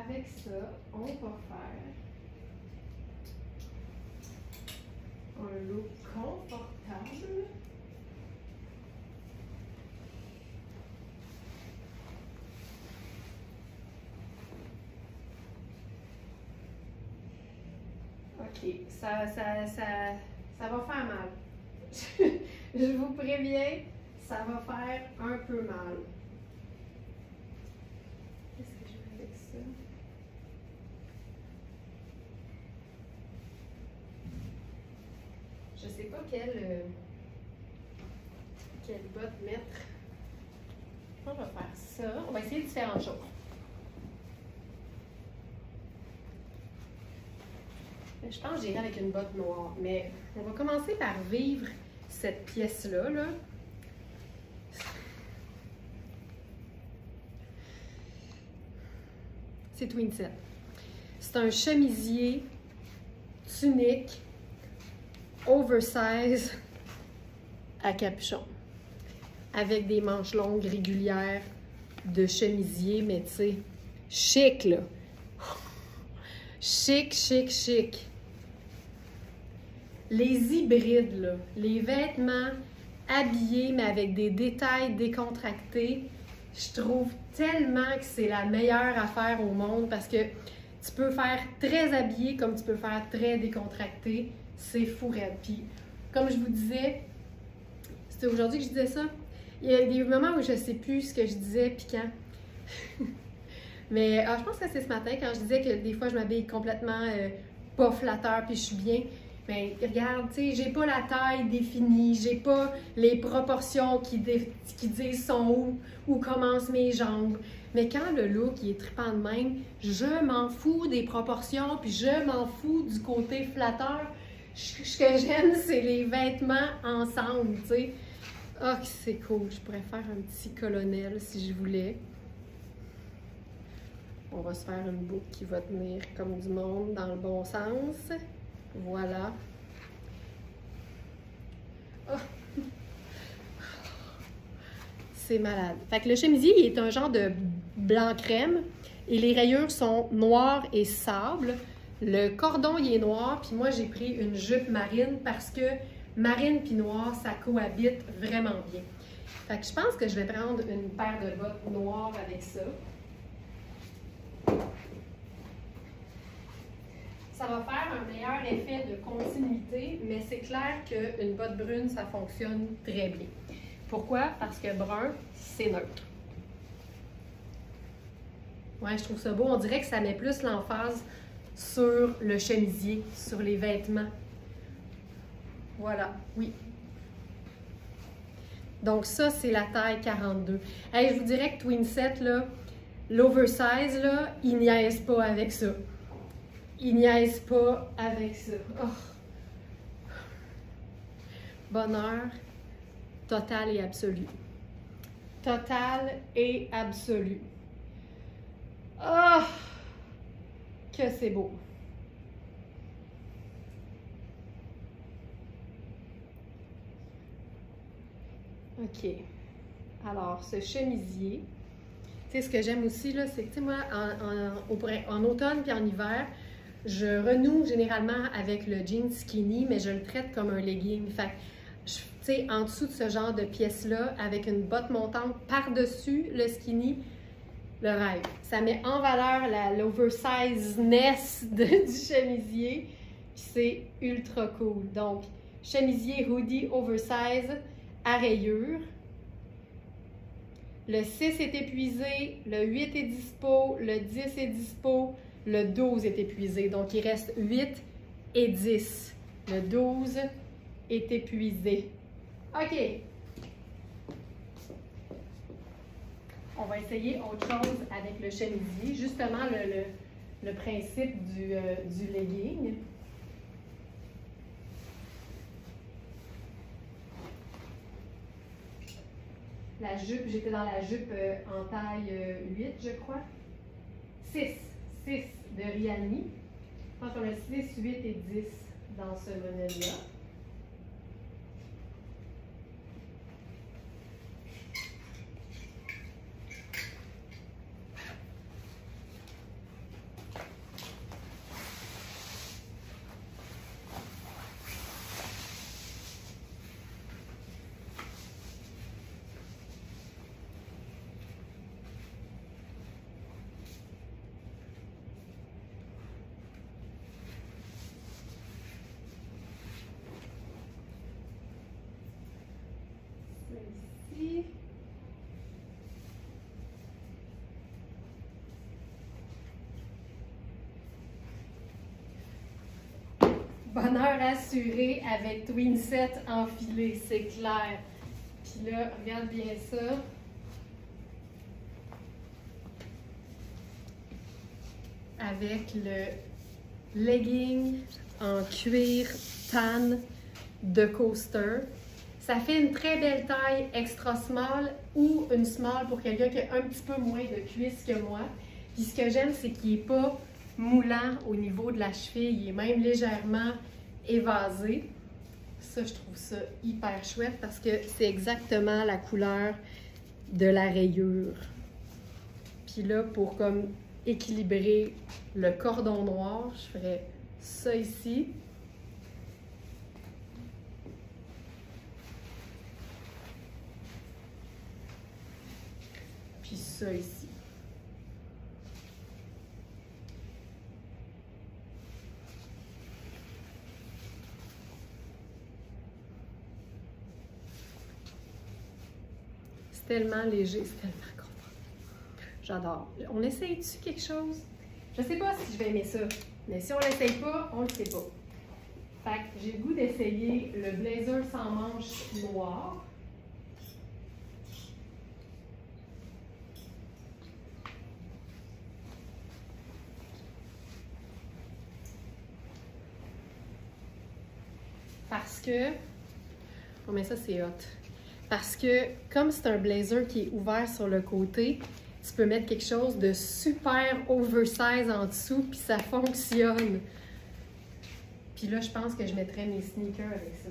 Avec ça, on va faire un look confortable. OK, ça va faire mal. Je vous préviens, ça va faire un peu mal. Qu'est-ce que je fais avec ça? Je sais pas quelle botte mettre. On va faire ça. On va essayer différentes choses. Je pense que j'irai avec une botte noire, mais on va commencer par vivre cette pièce-là. Là. C'est Twinset. C'est un chemisier tunique oversize à capuchon avec des manches longues régulières de chemisier, mais tu sais, chic là. Chic, chic, chic. Les hybrides, là, les vêtements habillés, mais avec des détails décontractés, je trouve tellement que c'est la meilleure affaire au monde parce que tu peux faire très habillé comme tu peux faire très décontracté. C'est fou raide. Puis, comme je vous disais, c'était aujourd'hui que je disais ça. Il y a des moments où je ne sais plus ce que je disais, puis quand. Mais je pense que c'est ce matin quand je disais que des fois je m'habille complètement pas flatteur puis je suis bien. Mais regarde, tu sais, j'ai pas la taille définie, j'ai pas les proportions qui disent sont où commencent mes jambes. Mais quand le look il est trippant de même, je m'en fous des proportions puis je m'en fous du côté flatteur. Ce que j'aime, c'est les vêtements ensemble, tu sais. Ah, c'est cool. Je pourrais faire un petit colonel si je voulais. On va se faire une boucle qui va tenir comme du monde dans le bon sens. Voilà. Oh. C'est malade. Fait que le chemisier, il est un genre de blanc crème et les rayures sont noires et sable. Le cordon, il est noir, puis moi, j'ai pris une jupe marine parce que marine puis noir, ça cohabite vraiment bien. Fait que je pense que je vais prendre une paire de bottes noires avec ça. Ça va faire un meilleur effet de continuité, mais c'est clair qu'une botte brune, ça fonctionne très bien. Pourquoi? Parce que brun, c'est neutre. Ouais, je trouve ça beau. On dirait que ça met plus l'emphase sur le chemisier, sur les vêtements. Voilà, oui. Donc ça, c'est la taille 42. Hey, je vous dirais que Twinset, là, l'oversize, là, il niaise pas avec ça. Il niaise pas avec ça. Oh. Bonheur total et absolu. Total et absolu. Oh! Que c'est beau. OK. Alors, ce chemisier, tu sais, ce que j'aime aussi, là, c'est que, tu sais, moi, en automne puis en hiver, je renoue généralement avec le jean skinny, mais je le traite comme un legging. Fait que, tu sais, en dessous de ce genre de pièce-là, avec une botte montante par-dessus le skinny, le rêve. Ça met en valeur l'oversizeness du chemisier, puis c'est ultra cool. Donc, chemisier hoodie oversize à rayures. Le 6 est épuisé, le 8 est dispo, le 10 est dispo, le 12 est épuisé. Donc, il reste 8 et 10. Le 12 est épuisé. OK. On va essayer autre chose avec le chemisier. Justement, le principe du legging. La jupe, j'étais dans la jupe en taille 8, je crois. 6 de Rialmi. Je pense qu'on a 6, 8 et 10 dans ce modèle-là. Ici. Bonheur assuré avec Twinset enfilé, c'est clair. Puis là, regarde bien ça. Avec le legging en cuir tan de coaster. Ça fait une très belle taille extra small ou une small pour quelqu'un qui a un petit peu moins de cuisses que moi. Puis ce que j'aime, c'est qu'il n'est pas moulant au niveau de la cheville. Il est même légèrement évasé. Ça, je trouve ça hyper chouette parce que c'est exactement la couleur de la rayure. Puis là, pour comme équilibrer le cordon noir, je ferais ça ici. Puis ça ici. C'est tellement léger, c'est tellement confortable. J'adore. On essaye-tu quelque chose? Je sais pas si je vais aimer ça, mais si on l'essaye pas, on le sait pas. Fait que j'ai le goût d'essayer le blazer sans manches noir. Parce que, oh mais ça c'est hot. Parce que comme c'est un blazer qui est ouvert sur le côté, tu peux mettre quelque chose de super oversize en dessous puis ça fonctionne. Puis là, je pense que je mettrais mes sneakers avec ça.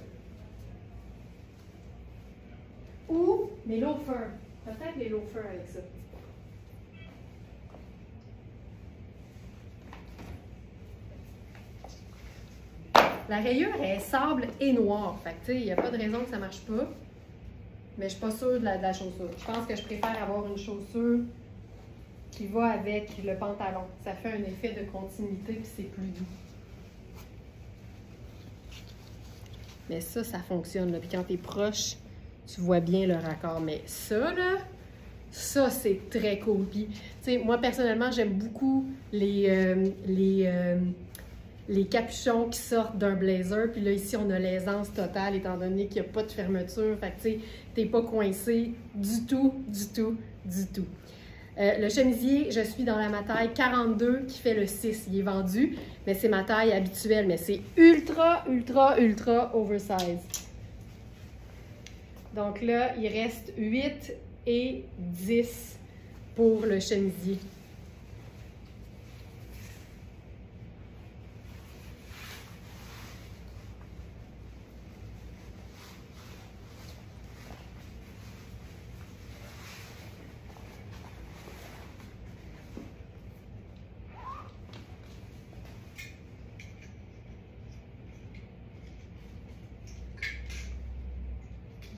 Ou mes loafers. Peut-être les loafers avec ça. La rayure est sable et noire. Fait que, tu sais, il n'y a pas de raison que ça ne marche pas. Mais je ne suis pas sûre de la chaussure. Je pense que je préfère avoir une chaussure qui va avec le pantalon. Ça fait un effet de continuité puis c'est plus doux. Mais ça fonctionne. Là. Puis quand tu es proche, tu vois bien le raccord. Mais ça, là, Ça, c'est très cool. Puis, tu sais, moi, personnellement, j'aime beaucoup les capuchons qui sortent d'un blazer. Puis là, ici, on a l'aisance totale, étant donné qu'il n'y a pas de fermeture. Fait que, tu sais, t'es pas coincé du tout, du tout, du tout. Le chemisier, je suis dans ma taille 42 qui fait le 6. Il est vendu, mais c'est ma taille habituelle. Mais c'est ultra, ultra, ultra oversize. Donc là, il reste 8 et 10 pour le chemisier.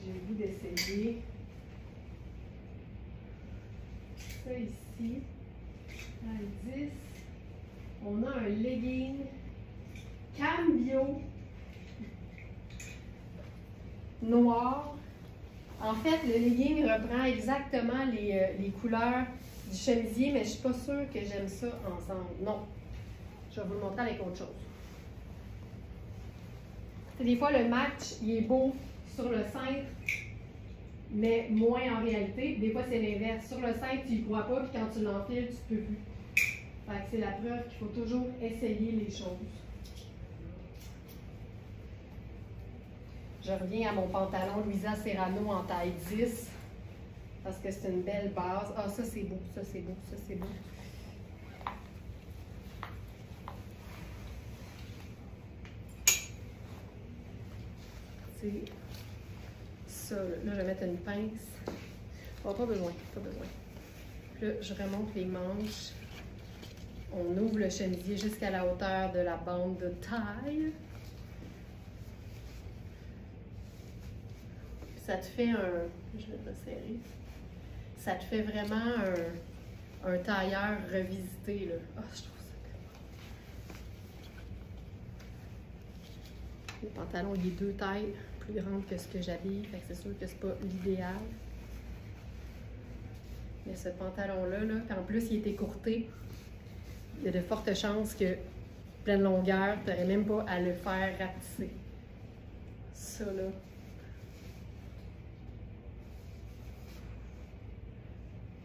J'ai le goût d'essayer ça ici. À 10, on a un legging cambio noir. En fait, le legging reprend exactement les couleurs du chemisier, mais je suis pas sûre que j'aime ça ensemble. Non. Je vais vous le montrer avec autre chose. Des fois, le match, il est beau sur le cintre, mais moins en réalité. Des fois, c'est l'inverse. Sur le cintre, tu y crois pas, puis quand tu l'enfiles, tu peux plus. Fait que c'est la preuve qu'il faut toujours essayer les choses. Je reviens à mon pantalon Louisa Serrano en taille 10, parce que c'est une belle base. Ah, ça c'est beau, ça c'est beau, ça c'est beau. C'est ça, là, je vais mettre une pince. Oh, pas besoin, pas besoin. Là, je remonte les manches. On ouvre le chemisier jusqu'à la hauteur de la bande de taille. Ça te fait un... Je vais resserrer. Ça te fait vraiment un tailleur revisité, là. Oh, je trouve ça tellement... Le pantalon, il est 2 tailles plus grandes que ce que j'habille. Fait que c'est sûr que c'est pas l'idéal. Mais ce pantalon-là, là, en plus, il est écourté. Il y a de fortes chances que, pleine longueur, tu n'aurais même pas à le faire rapetisser. Ça, là.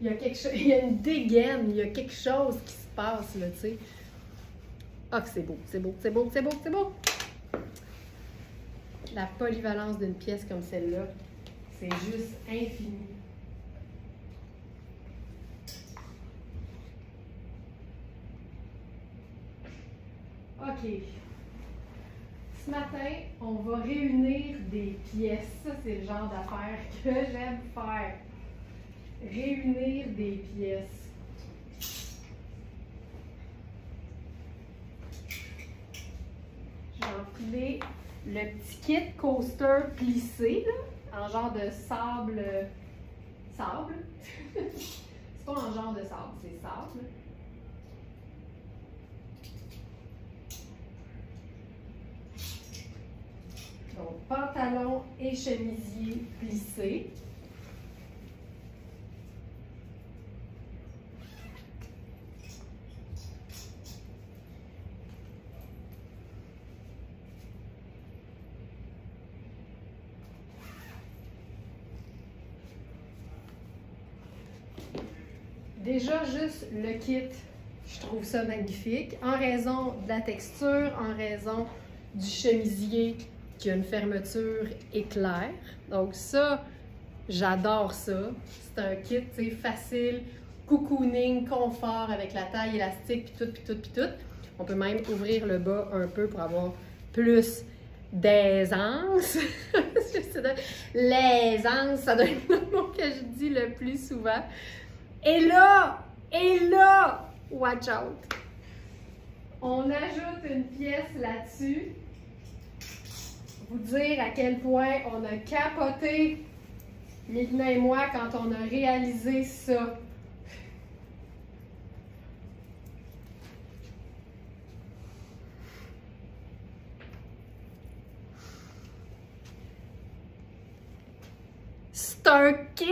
Il y a quelque chose, il y a une dégaine, il y a quelque chose qui se passe, là, tu sais. Ah, que c'est beau, c'est beau, c'est beau, c'est beau, c'est beau! La polyvalence d'une pièce comme celle-là, c'est juste infini. OK. Ce matin, on va réunir des pièces. Ça, c'est le genre d'affaires que j'aime faire. Réunir des pièces. J'ai enfilé le petit kit coaster plissé, là, en genre de sable. Sable? C'est pas en genre de sable, c'est sable. Donc, pantalon et chemisier plissé. Déjà, juste le kit, je trouve ça magnifique. En raison de la texture, en raison du chemisier qui a une fermeture éclair. Donc ça, j'adore ça. C'est un kit, tu sais, facile, cocooning, confort avec la taille élastique, puis tout, puis tout, puis tout. On peut même ouvrir le bas un peu pour avoir plus d'aisance. L'aisance, ça doit être le mot que je dis le plus souvent. Et là, watch out! On ajoute une pièce là-dessus. Vous dire à quel point on a capoté, Mélina et moi, quand on a réalisé ça. C'est un kit!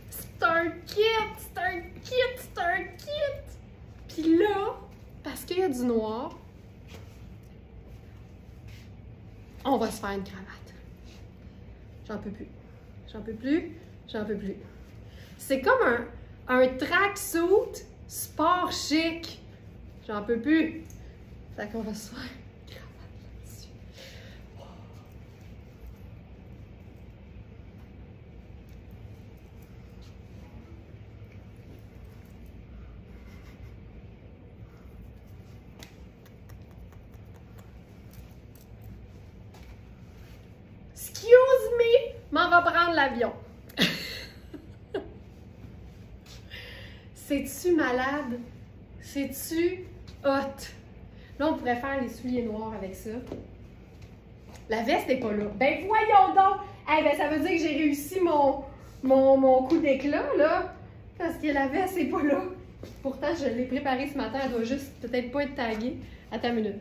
C'est un C'est un kit! C'est un kit! Puis là, parce qu'il y a du noir, on va se faire une cravate. J'en peux plus. J'en peux plus. J'en peux plus. C'est comme un tracksuit sport chic. J'en peux plus. Fait qu'on va se faire une cravate là-dessus. Excuse me, m'en va prendre l'avion. C'est-tu malade? C'est-tu hot? Là, on pourrait faire les souliers noirs avec ça. La veste n'est pas là. Ben voyons donc! Eh ben, ça veut dire que j'ai réussi mon coup d'éclat, là. Parce que la veste n'est pas là. Pourtant, je l'ai préparée ce matin. Elle doit juste peut-être pas être taguée. Attends une minute.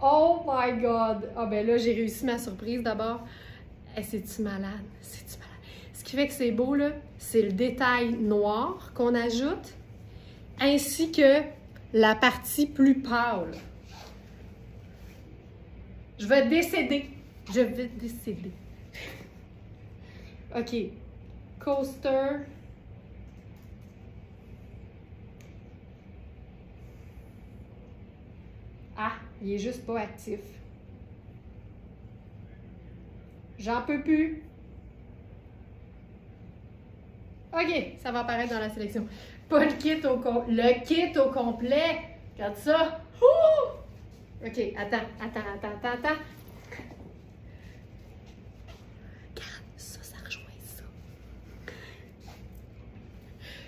Oh my God! Ah ben là, j'ai réussi ma surprise d'abord. Eh, c'est-tu malade? C'est-tu malade? Ce qui fait que c'est beau, là, c'est le détail noir qu'on ajoute, ainsi que la partie plus pâle. Je vais décéder. Je vais décéder. OK. Coaster. Ah, il est juste pas actif. J'en peux plus. OK, ça va apparaître dans la sélection. Pas le kit au complet. Le kit au complet. Regarde ça. Ouh! OK, attends. Regarde, ça rejoint ça.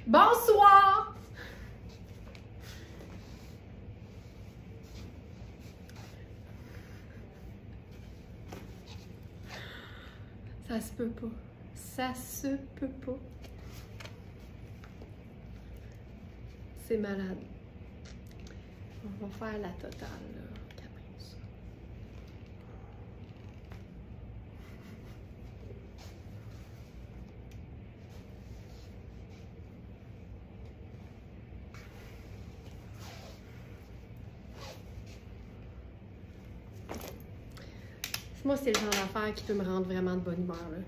Bonsoir! Ça se peut pas. Ça se peut pas. C'est malade. On va faire la totale, là. Moi, c'est le genre d'affaire qui peut me rendre vraiment de bonne humeur, là.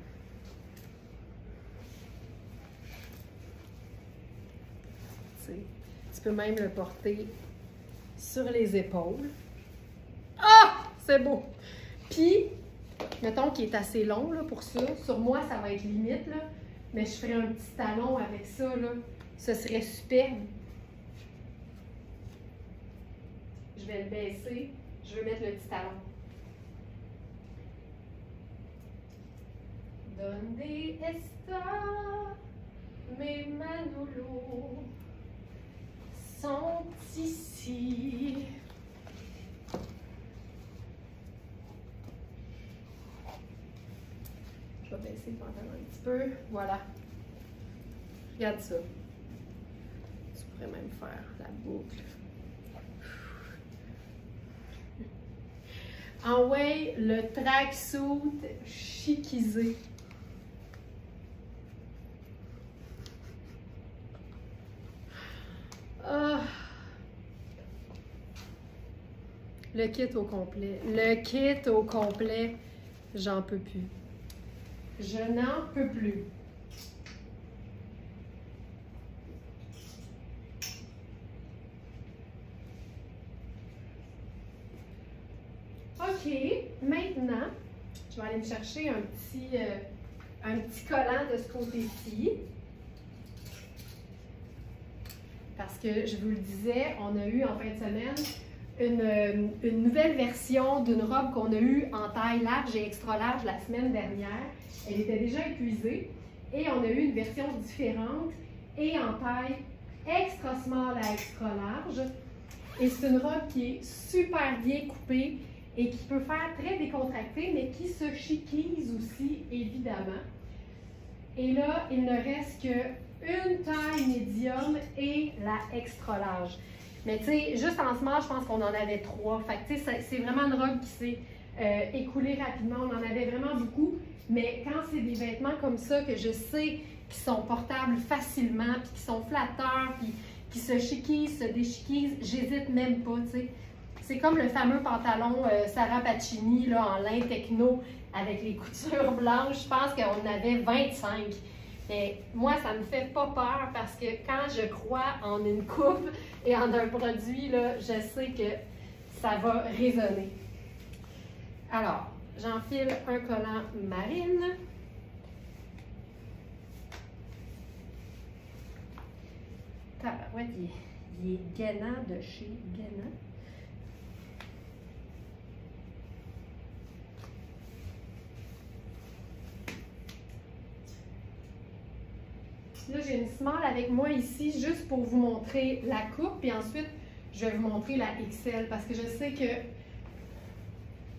Tu peux même le porter sur les épaules. Ah! C'est beau! Puis, mettons qu'il est assez long là, pour ça. Sur moi, ça va être limite, là. Mais je ferais un petit talon avec ça, là. Ce serait superbe. Je vais le baisser. Je vais mettre le petit talon. Donde está mes Manolo sont ici. Je vais baisser le pantalon un petit peu. Voilà. Regarde ça. Tu pourrais même faire la boucle. En way, le tracksuit chiquisé. Ah. Le kit au complet. Le kit au complet, j'en peux plus. Je n'en peux plus. OK, maintenant, je vais aller me chercher un petit collant de ce côté-ci. Parce que, je vous le disais, on a eu en fin de semaine une nouvelle version d'une robe qu'on a eue en taille large et extra large la semaine dernière. Elle était déjà épuisée. Et on a eu une version différente et en taille extra small à extra large. Et c'est une robe qui est super bien coupée et qui peut faire très décontractée, mais qui se chiquise aussi, évidemment. Et là, il ne reste qu'une taille médium et la extra large. Mais tu sais, juste en small, je pense qu'on en avait 3. Fait que tu sais, c'est vraiment une robe qui s'est écoulée rapidement. On en avait vraiment beaucoup. Mais quand c'est des vêtements comme ça, que je sais qui sont portables facilement, puis qui sont flatteurs, puis qui se chiquisent, se déchiquisent, j'hésite même pas, tu sais. C'est comme le fameux pantalon Sarah Pacini là, en lin techno avec les coutures blanches. Je pense qu'on avait 25. Mais moi, ça me fait pas peur parce que quand je crois en une coupe et en un produit, là, je sais que ça va résonner. Alors, j'enfile un collant marine. Tabarouette, il est gainant de chez Gainant. Là, j'ai une small avec moi ici, juste pour vous montrer la coupe. Puis ensuite, je vais vous montrer la XL parce que je sais que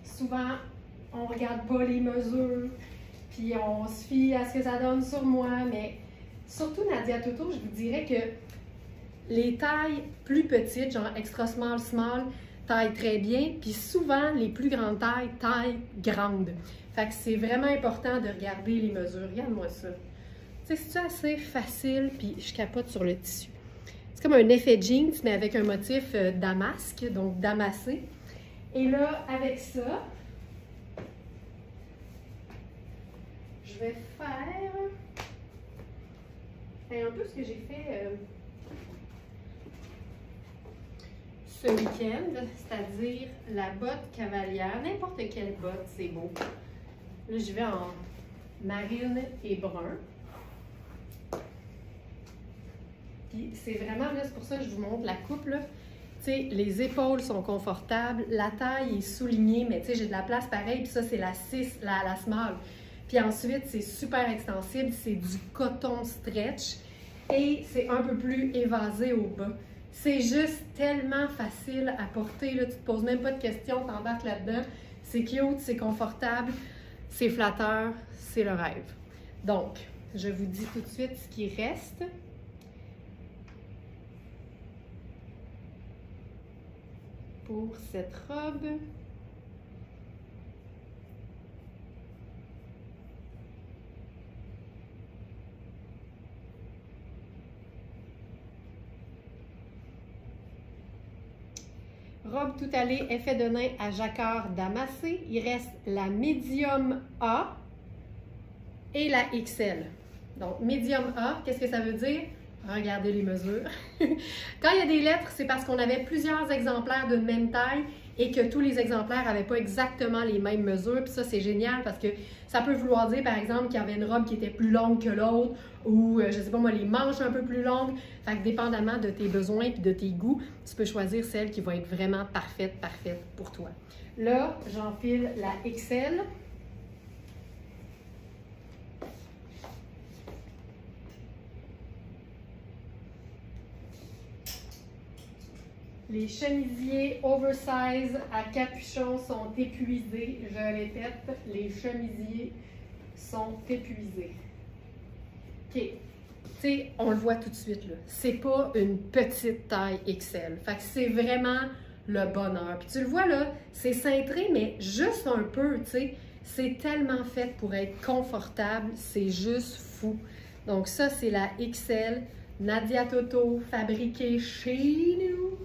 souvent, on ne regarde pas les mesures, puis on se fie à ce que ça donne sur moi. Mais surtout, Nadia Toto, je vous dirais que les tailles plus petites, genre extra small, small, taillent très bien. Puis souvent, les plus grandes taillent grandes. Fait que c'est vraiment important de regarder les mesures. Regarde-moi ça. C'est assez facile, puis je capote sur le tissu. C'est comme un effet jeans, mais avec un motif damasque, donc damassé. Et là, avec ça, je vais faire un peu ce que j'ai fait ce week-end, c'est-à-dire la botte cavalière, n'importe quelle botte, c'est beau. Là, je vais en marine et brun. Puis c'est vraiment, là, c'est pour ça que je vous montre la coupe, là. Tu sais, les épaules sont confortables, la taille est soulignée, mais tu sais, j'ai de la place pareil, puis ça, c'est la 6, la small. Puis ensuite, c'est super extensible, c'est du coton stretch et c'est un peu plus évasé au bas. C'est juste tellement facile à porter, là, tu te poses même pas de questions, t'embarques là-dedans. C'est cute, c'est confortable, c'est flatteur, c'est le rêve. Donc, je vous dis tout de suite ce qui reste. Pour cette robe. Robe tout allée, effet de nain à jacquard damassé. Il reste la médium A et la XL. Donc, médium A, qu'est-ce que ça veut dire? Regardez les mesures. Quand il y a des lettres, c'est parce qu'on avait plusieurs exemplaires de même taille et que tous les exemplaires n'avaient pas exactement les mêmes mesures. Puis ça, c'est génial parce que ça peut vouloir dire, par exemple, qu'il y avait une robe qui était plus longue que l'autre ou, je sais pas moi, les manches un peu plus longues. Fait que dépendamment de tes besoins et de tes goûts, tu peux choisir celle qui va être vraiment parfaite pour toi. Là, j'enfile la XL. Les chemisiers oversize à capuchon sont épuisés. Je répète, les chemisiers sont épuisés. OK. Tu sais, on le voit tout de suite, là. C'est pas une petite taille XL. Fait que c'est vraiment le bonheur. Puis tu le vois, là, c'est cintré, mais juste un peu, tu sais. C'est tellement fait pour être confortable. C'est juste fou. Donc ça, c'est la XL Nadia Toto, fabriquée chez nous.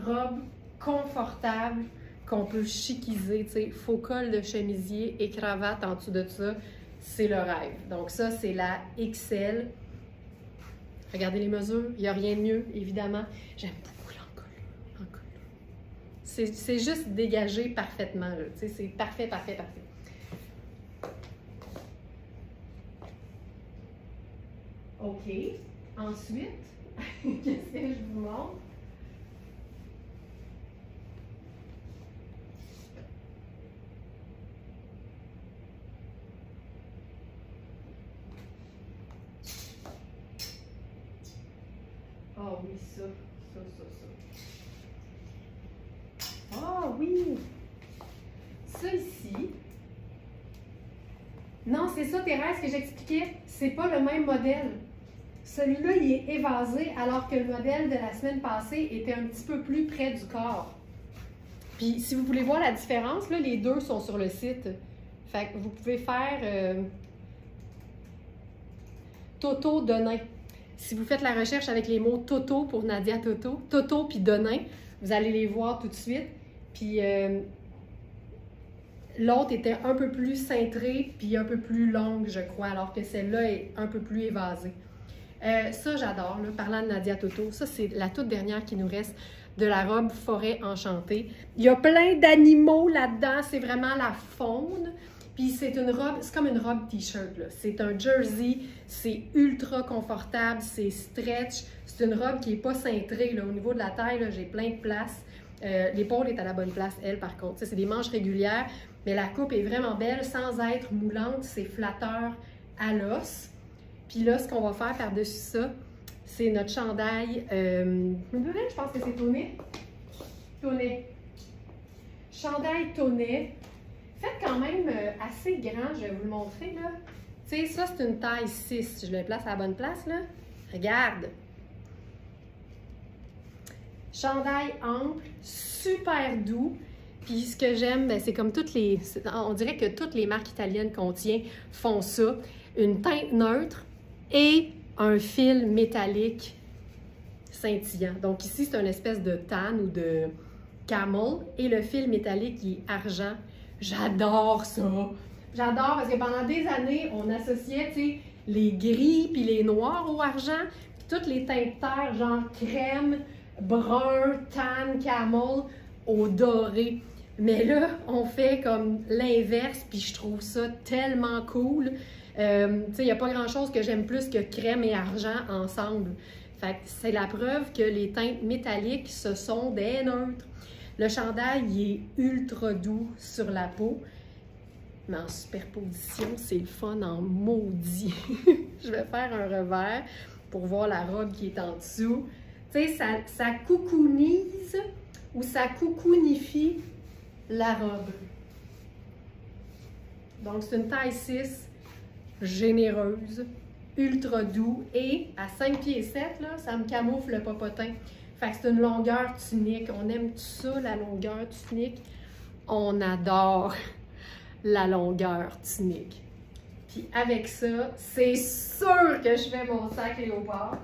Robe confortable qu'on peut chiquiser, tu sais, faux col de chemisier et cravate en dessous de ça, c'est le rêve. Donc ça, c'est la XL. Regardez les mesures, il n'y a rien de mieux, évidemment. J'aime beaucoup l'encolure. C'est juste dégagé parfaitement, là. Tu sais, c'est parfait, parfait, parfait. OK. Ensuite, qu'est-ce que je vous montre? Oh oui, ça. Ah oui! Ça ici. Non, c'est ça, Thérèse, que j'expliquais. C'est pas le même modèle. Celui-là, il est évasé, alors que le modèle de la semaine passée était un petit peu plus près du corps. Puis, si vous voulez voir la différence, là, les deux sont sur le site. Fait que vous pouvez faire... Toto Denain. Si vous faites la recherche avec les mots Toto pour Nadia Toto, Toto puis Denain, vous allez les voir tout de suite. Puis l'autre était un peu plus cintrée puis un peu plus longue, je crois, alors que celle-là est un peu plus évasée. Ça, j'adore, parlant de Nadia Toto. Ça, c'est la toute dernière qui nous reste de la robe Forêt Enchantée. Il y a plein d'animaux là-dedans. C'est vraiment la faune. Puis c'est une robe, c'est comme une robe t-shirt. C'est un jersey, c'est ultra confortable, c'est stretch. C'est une robe qui n'est pas cintrée. Là. Au niveau de la taille, j'ai plein de place. L'épaule est à la bonne place, elle, par contre. C'est des manches régulières, mais la coupe est vraiment belle sans être moulante. C'est flatteur à l'os. Puis là, ce qu'on va faire par-dessus ça, c'est notre chandail. Je pense que c'est tonnet. Tonnet. Chandail tonnet. Fait quand même assez grand, je vais vous le montrer, là. Tu sais, ça, c'est une taille 6. Je le place à la bonne place, là. Regarde. Chandail ample, super doux. Puis ce que j'aime, c'est comme toutes les... On dirait que toutes les marques italiennes qu'on tient font ça. Une teinte neutre et un fil métallique scintillant. Donc ici, c'est une espèce de tan ou de camel. Et le fil métallique qui est argent. J'adore ça! J'adore parce que pendant des années, on associait, tu sais, les gris puis les noirs au argent. Puis toutes les teintes terre, genre crème, brun, tan, camel, au doré. Mais là, on fait comme l'inverse, puis je trouve ça tellement cool. Tu sais, il n'y a pas grand-chose que j'aime plus que crème et argent ensemble. Fait que c'est la preuve que les teintes métalliques, ce sont des neutres. Le chandail, il est ultra doux sur la peau, mais en superposition, c'est le fun en maudit. Je vais faire un revers pour voir la robe qui est en dessous. Tu sais, ça coucounise ou ça coucounifie la robe. Donc, c'est une taille 6, généreuse, ultra doux et à 5 pieds 7, là, ça me camoufle le popotin. Fait que c'est une longueur tunique. On aime tout ça, la longueur tunique. On adore la longueur tunique. Puis avec ça, c'est sûr que je fais mon sac léopard.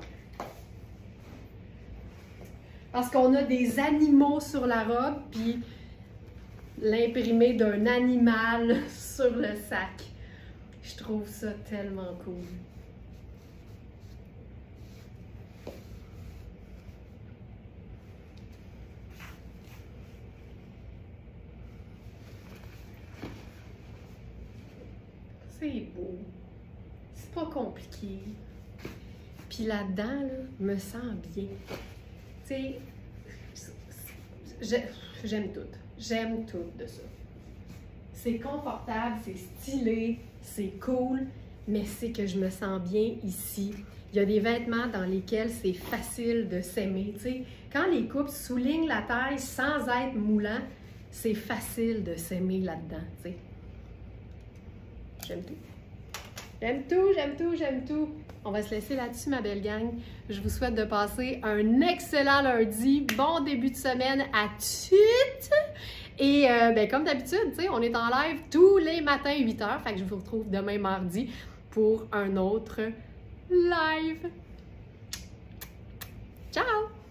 Parce qu'on a des animaux sur la robe, puis l'imprimé d'un animal sur le sac. Je trouve ça tellement cool. C'est beau. C'est pas compliqué. Puis là-dedans, là, me sens bien. Tu sais, j'aime tout. J'aime tout de ça. C'est confortable, c'est stylé, c'est cool, mais c'est que je me sens bien ici. Il y a des vêtements dans lesquels c'est facile de s'aimer. Tu sais, quand les coupes soulignent la taille sans être moulant, c'est facile de s'aimer là-dedans, tu sais. J'aime tout. J'aime tout, j'aime tout, j'aime tout. On va se laisser là-dessus, ma belle gang. Je vous souhaite de passer un excellent lundi. Bon début de semaine à toutes. Et ben, comme d'habitude, on est en live tous les matins 8h. Fait que je vous retrouve demain mardi pour un autre live. Ciao!